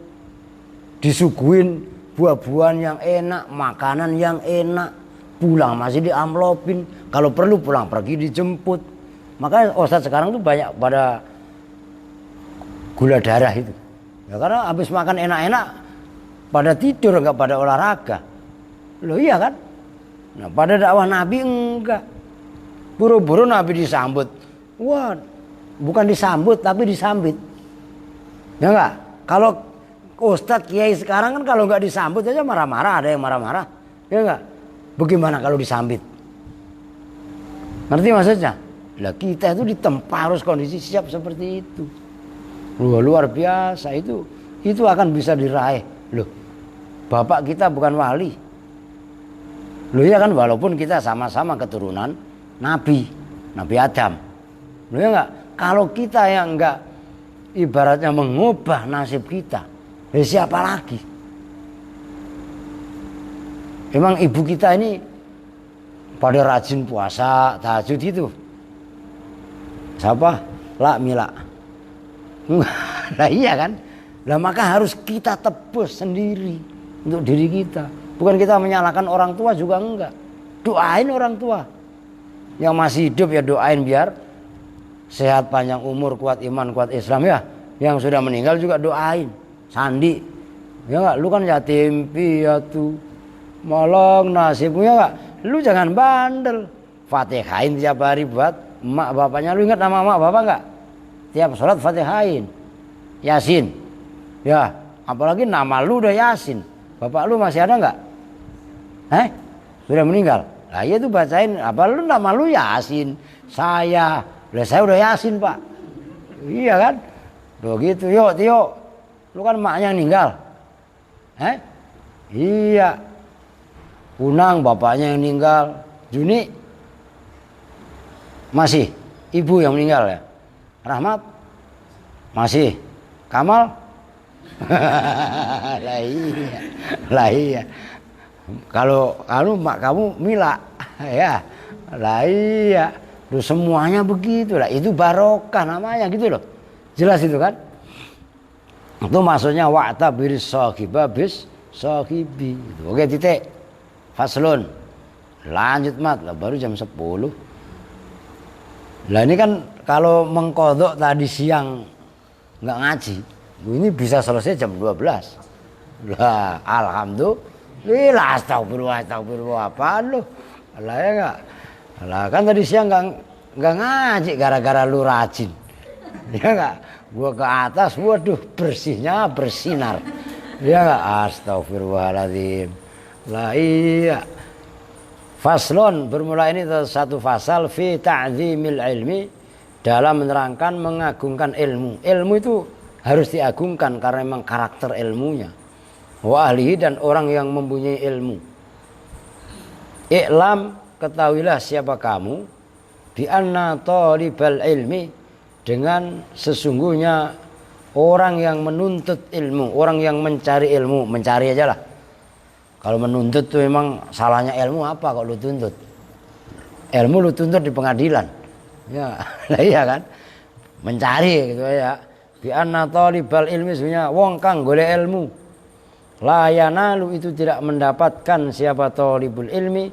disuguhin buah-buahan yang enak, makanan yang enak, pulang masih diamplopin, kalau perlu pulang pergi dijemput. Makanya Ustadz sekarang tuh banyak pada gula darah itu ya, karena habis makan enak-enak pada tidur, nggak pada olahraga. Loh iya kan? Nah pada dakwah Nabi enggak. Buru-buru Nabi disambut. Wah, bukan disambut tapi disambit. Ya enggak? Kalau Ustadz Kiai sekarang kan kalau enggak disambut aja marah-marah, ada yang marah-marah. Ya enggak? Bagaimana kalau disambit? Ngerti maksudnya? Lah kita itu ditempa harus kondisi siap seperti itu. Luar biasa itu akan bisa diraih. Loh, bapak kita bukan wali. Loh ya kan, walaupun kita sama-sama keturunan Nabi Adam. Loh ya enggak, kalau kita yang enggak ibaratnya mengubah nasib kita, siapa lagi? Emang ibu kita ini pada rajin puasa, tahajud itu. Siapa? Mila. Nah iya kan? Nah maka harus kita tebus sendiri untuk diri kita. Bukan kita menyalahkan orang tua juga enggak. Doain orang tua. Yang masih hidup ya doain biar sehat, panjang umur, kuat iman, kuat Islam ya. Yang sudah meninggal juga doain. Sandi. Ya enggak, lu kan yatim piatu. Molong nasibmu ya enggak. Lu jangan bandel. Fatihain tiap hari buat emak bapaknya. Lu ingat nama emak bapak enggak? Tiap sholat Fatihain. Yasin. Ya, apalagi nama lu udah Yasin. Bapak lu masih ada enggak? Sudah meninggal. Nah iya tuh bacain, apa lu nama lu Yasin. Saya udah Yasin pak. Iya kan? Loh gitu, yuk Tio. Lu kan emaknya yang meninggal. Iya. Unang bapaknya yang meninggal. Juni masih. Ibu yang meninggal ya. Rahmat masih. Kamal lah iya. Kalau mak kamu Mila ya. Lah iya. Loh, semuanya begitu lah. Itu barokah namanya gitu loh. Jelas itu kan? Itu maksudnya wa'tabiris sahiba bis sahibi. Oke titik. Faslun. Lanjut mat lah baru jam 10. Lah ini kan kalau mengkodok tadi siang nggak ngaji, ini bisa selesai jam 12. Lah alhamdulillah, astagfirullah apaan lu? Lah ya enggak. Lah kan tadi siang enggak ngaji gara-gara lu rajin. Ya enggak? Gua ke atas, waduh bersihnya bersinar. Ya enggak? Astagfirullahaladzim. Lah iya. Faslon bermula ini satu fasal fi ta'zimil ilmi, dalam menerangkan mengagungkan ilmu. Ilmu itu harus diagungkan karena memang karakter ilmunya. Wa ahlihi, dan orang yang mempunyai ilmu. I'lam, ketahuilah siapa kamu, bi anna talibal ilmi, dengan sesungguhnya orang yang menuntut ilmu, orang yang mencari ilmu, mencari aja lah. Kalau menuntut tuh memang salahnya ilmu apa kalau lu tuntut? Ilmu lu tuntut di pengadilan. Ya, lah iya kan? Mencari gitu ya. Bi anna talibal ilmi, sebenarnya wong kang golek ilmu. La yanalu, itu tidak mendapatkan siapa talibul ilmi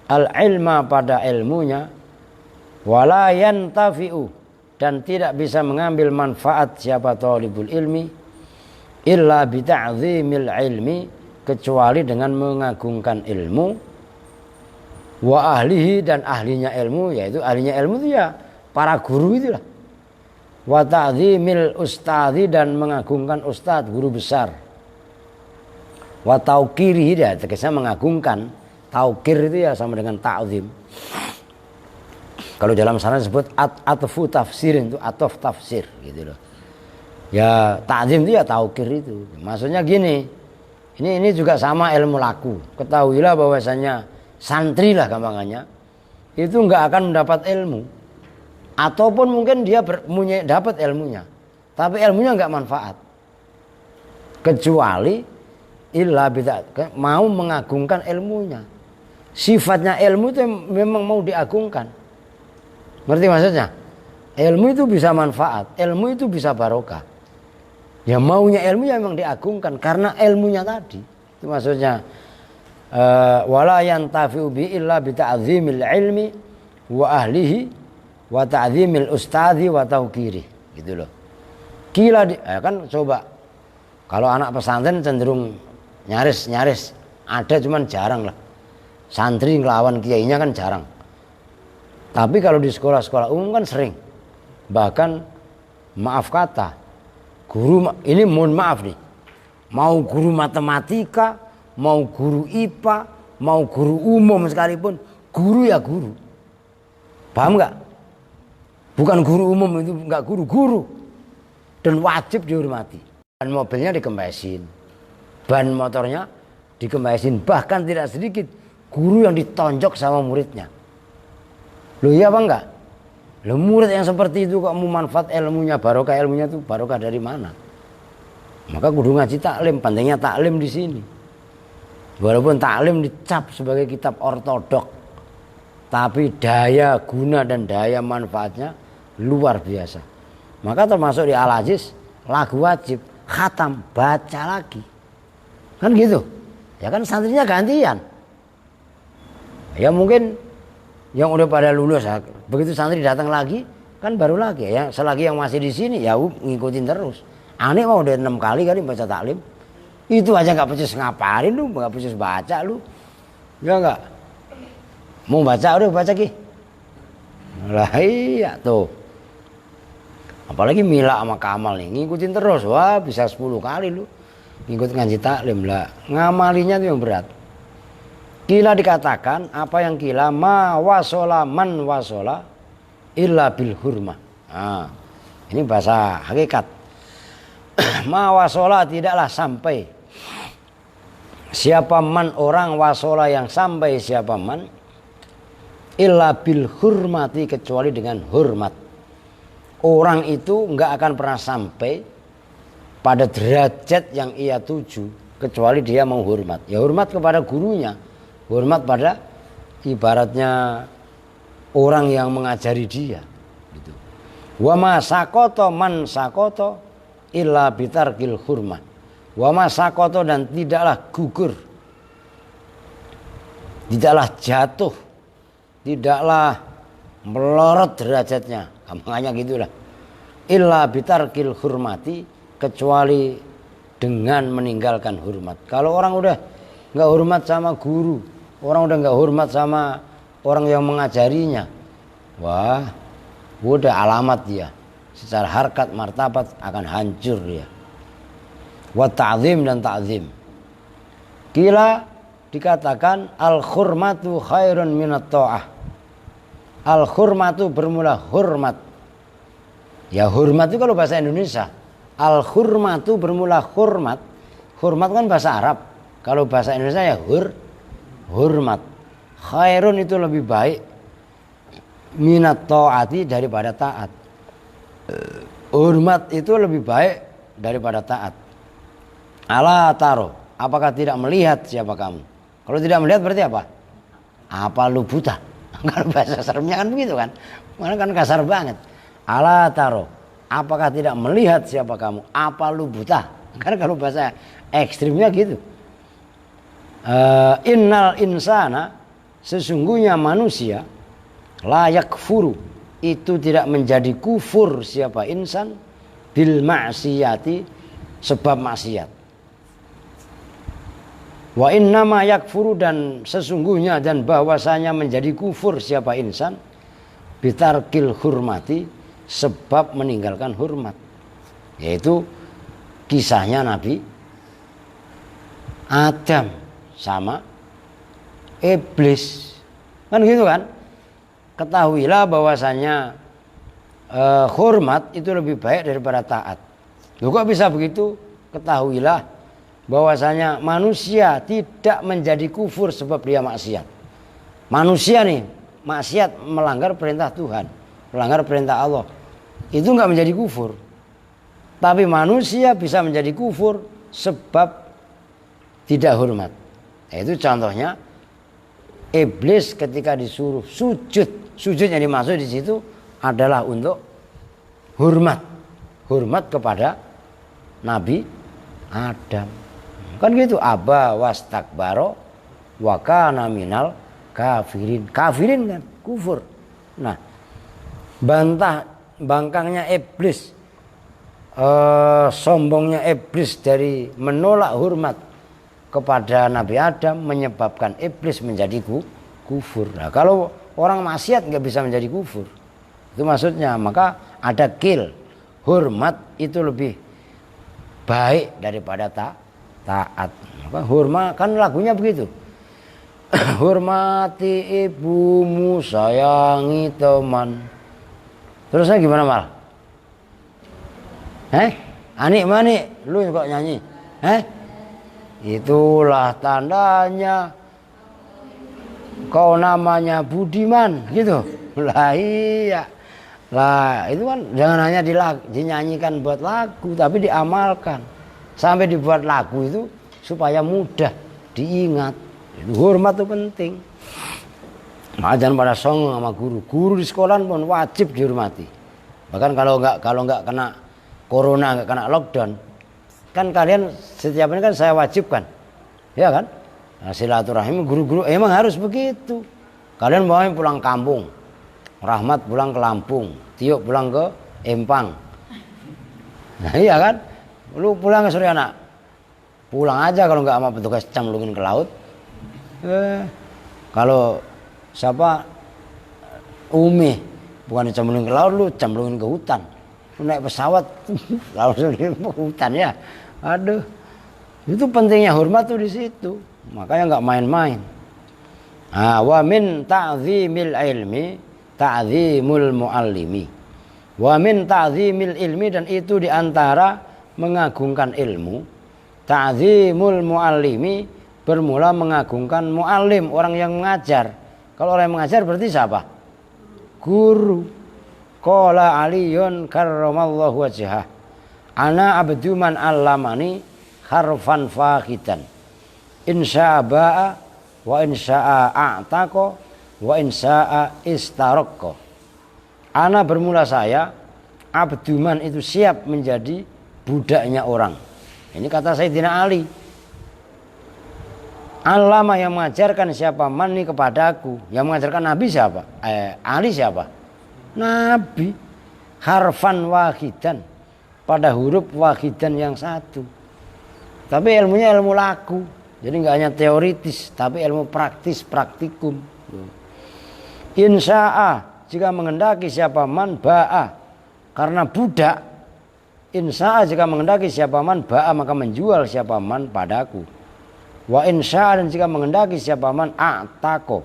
al ilma, pada ilmunya. Wala yantafi'u, dan tidak bisa mengambil manfaat siapa talibul ilmi illa bi ta'zimil ilmi, kecuali dengan mengagungkan ilmu. Wa ahlihi, dan ahlinya ilmu, yaitu ahlinya ilmu itu ya para guru itulah. Wa ta'zimil ustadzi, dan mengagungkan ustadz, guru besar. Wa tauqirihi, ya tegasnya mengagungkan. Taukir itu ya sama dengan ta'zim. Kalau dalam sana disebut atfu tafsirin, itu atof tafsir gitu loh. Ya ta'zim itu ya taukir itu. Maksudnya gini, ini juga sama ilmu laku. Ketahuilah bahwasanya santri lah gampangannya, itu enggak akan mendapat ilmu. Ataupun mungkin dia dapat ilmunya, tapi ilmunya enggak manfaat. Kecuali illa bidak, mau mengagungkan ilmunya. Sifatnya ilmu itu memang mau diagungkan. Ngerti maksudnya? Ilmu itu bisa manfaat, ilmu itu bisa barokah. Ya maunya ilmu yang memang diagungkan karena ilmunya tadi. Itu maksudnya wala yantafi'u bi illa bi ta'zimil ilmi wa ahlihi wa ta'zimil ustadzi wa tauqiri. Gitu loh. Kila kan coba kalau anak pesantren cenderung nyaris ada, cuman jarang lah. Santri ngelawan kiainya kan jarang. Tapi kalau di sekolah-sekolah umum kan sering. Bahkan maaf kata, guru ini mohon maaf nih, mau guru matematika, mau guru IPA, mau guru umum sekalipun, guru ya guru. Paham nggak? Bukan guru umum itu nggak guru, dan wajib dihormati. Ban mobilnya dikempesin, ban motornya dikempesin, bahkan tidak sedikit Guru yang ditonjok sama muridnya. Loh iya apa enggak? Loh murid yang seperti itu kok mau manfaat ilmunya, barokah ilmunya itu barokah dari mana? Maka kudu ngaji taklim, pentingnya taklim di sini. Walaupun taklim dicap sebagai kitab ortodok, tapi daya guna dan daya manfaatnya luar biasa. Maka termasuk di Al-Aziz, lagu wajib, khatam, baca lagi. Kan gitu. Ya kan santrinya gantian. Ya mungkin yang udah pada lulus, begitu santri datang lagi, kan baru lagi. Ya selagi yang masih di sini ya ngikutin terus. Aneh mau udah 6 kali kali baca taklim. Itu aja nggak becus ngapain lu, nggak becus baca lu. Ya nggak. Mau baca udah baca ki. Lah iya tuh. Apalagi Mila sama Kamal nih ngikutin terus. Wah bisa 10 kali lu ngikut ngaji taklim lah. Ngamalinya tuh yang berat. Kila dikatakan apa yang kila ma wasola man wasola illa bil hurmah. Nah, ini bahasa hakikat. Ma wasola tidaklah sampai. Siapa man orang wasola yang sampai siapa man illa bil hurmati kecuali dengan hormat. Orang itu enggak akan pernah sampai pada derajat yang ia tuju kecuali dia mau hormat. Ya hormat kepada gurunya. Hormat pada ibaratnya orang yang mengajari dia gitu. Wa ma sakoto man sakoto illa bitarkil hurmah. Wa ma sakoto dan tidaklah gugur, tidaklah jatuh, tidaklah melorot derajatnya. Gampangnya gitulah. Illa bitarkil hurmati kecuali dengan meninggalkan hormat. Kalau orang udah nggak hormat sama guru, orang udah nggak hormat sama orang yang mengajarinya, wah, udah alamat dia. Secara harkat martabat akan hancur dia. Wa ta'zim dan ta'zim. Kila dikatakan al-khurmatu khairun minat ta'ah. Al-khurmatu bermula hormat. Ya hormat itu kalau bahasa Indonesia. Al-khurmatu bermula hormat. Hormat kan bahasa Arab. Kalau bahasa Indonesia ya hormat. Khairun itu lebih baik minat ta'ati daripada taat. Hormat itu lebih baik daripada taat. Ala taro, apakah tidak melihat siapa kamu? Kalau tidak melihat berarti apa? Apa lu buta? Kalau bahasa seremnya kan begitu kan? Mana kan kasar banget. Ala taro, apakah tidak melihat siapa kamu? Apa lu buta? Karena kalau bahasa ekstrimnya gitu. Innal insana, sesungguhnya manusia layak furu, itu tidak menjadi kufur siapa insan bil ma'siyati sebab maksiat. Wa innama yakfuru dan sesungguhnya dan bahwasanya menjadi kufur siapa insan bitarkil hurmati sebab meninggalkan hormat. Yaitu kisahnya Nabi Adam sama iblis. Kan gitu kan? Ketahuilah bahwasanya hormat itu lebih baik daripada taat. Loh kok bisa begitu? Ketahuilah bahwasanya manusia tidak menjadi kufur sebab dia maksiat. Manusia nih maksiat melanggar perintah Tuhan, melanggar perintah Allah. Itu enggak menjadi kufur. Tapi manusia bisa menjadi kufur sebab tidak hormat. Itu contohnya iblis ketika disuruh sujud. Sujud yang dimaksud di situ adalah untuk hormat. Hormat kepada Nabi Adam. Kan gitu, aba wastakbaro wa kana minal kafirin. Kafirin kan kufur. Nah, bangkangnya iblis, sombongnya iblis dari menolak hormat kepada Nabi Adam menyebabkan iblis menjadi kufur. Nah, kalau orang maksiat nggak bisa menjadi kufur. Itu maksudnya. Maka ada kil. Hormat itu lebih baik daripada taat. Maka hormat kan lagunya begitu. Hormati ibumu, sayangi teman. Terusnya gimana Mal? Anik manik, lu kok nyanyi? Itulah tandanya kau namanya Budiman gitu. Lah iya. Lah itu kan jangan hanya dinyanyikan buat lagu, tapi diamalkan. Sampai dibuat lagu itu supaya mudah diingat. Itu hormat itu penting. Jangan pada songong sama guru. Guru di sekolah pun wajib dihormati. Bahkan kalau nggak kena corona, nggak kena lockdown, kan kalian setiap ini kan saya wajibkan, ya kan? Nah, silaturahim guru-guru emang harus begitu. Kalian mau pulang kampung, Rahmat pulang ke Lampung, Tio pulang ke Empang. Nah iya kan? Lu pulang ke Suryana, pulang aja kalau nggak sama petugas cemplungin ke laut. Kalau siapa Umi bukan dicemplungin ke laut, lu cemplungin ke hutan. Lu naik pesawat langsung ke hutan ya. Aduh, itu pentingnya hormat tuh di situ. Makanya nggak main-main. Wa min ta'zimil ilmi ta'zimul muallimi. Wa min ta'zimil ilmi, dan itu diantara mengagungkan ilmu. Ta'zimul muallimi, bermula mengagungkan muallim, orang yang mengajar. Kalau orang yang mengajar berarti siapa? Guru. Qala Aliyun karramallahu wajhah, ana abdu man allamani harfan faqitan insya'a ba'a wa insya'a a'taqa wa insya'a istaraqqa. Ana bermula saya, abduman itu siap menjadi budaknya orang. Ini kata Sayyidina Ali. Allama yang mengajarkan siapa man ini kepadaku. Yang mengajarkan Nabi siapa? Ali siapa? Nabi. Harfan wahidan, pada huruf wahidan yang satu. Tapi ilmunya ilmu laku. Jadi nggak hanya teoritis, tapi ilmu praktis, praktikum. Insya'a, jika menghendaki siapa man ba'a, karena budak. Insya'a, jika menghendaki siapa man ba'a, maka menjual siapa man padaku. Wa insya'a, dan jika menghendaki siapa man a'taqo,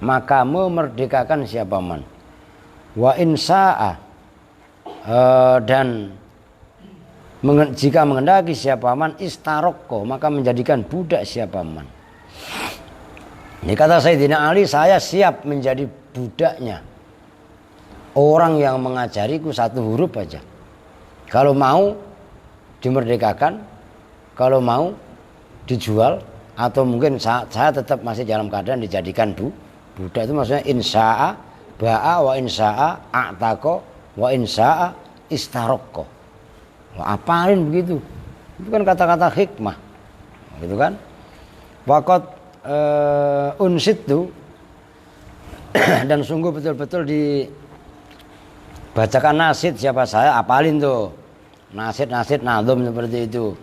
maka memerdekakan siapa man. Wa insya'a, dan jika menghendaki siapa man istarokko, maka menjadikan budak siapa man. Ini kata Sayyidina Ali, saya siap menjadi budaknya orang yang mengajariku satu huruf aja. Kalau mau dimerdekakan, kalau mau dijual, atau mungkin saya tetap masih dalam keadaan dijadikan budak. Itu maksudnya insya'a ba'a wa insya'a a'taqo wa insya'a istarokko. Apalin begitu. Itu kan kata-kata hikmah. Gitu kan? Waqat unsitu, dan sungguh betul-betul dibacakan nasid siapa saya, apalin tuh. Nasid-nasid nazum seperti itu.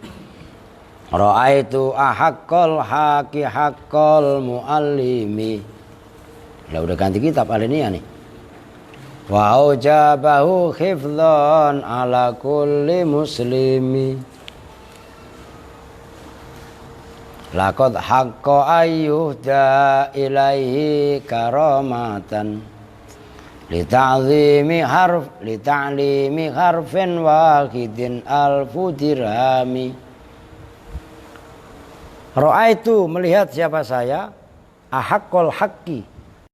Ra'aitu ahaqqal haqi haqqal muallimi. Lah udah ganti kitab alinea nih. Wa ujabahu khifdhan ala kulli muslimi. Laqad haqqa ayyuhda ilaihi karamatan lita'zimi harfin wahidin alfu dirhami. Ra'aitu, melihat siapa saya, ahaqqal haqqi,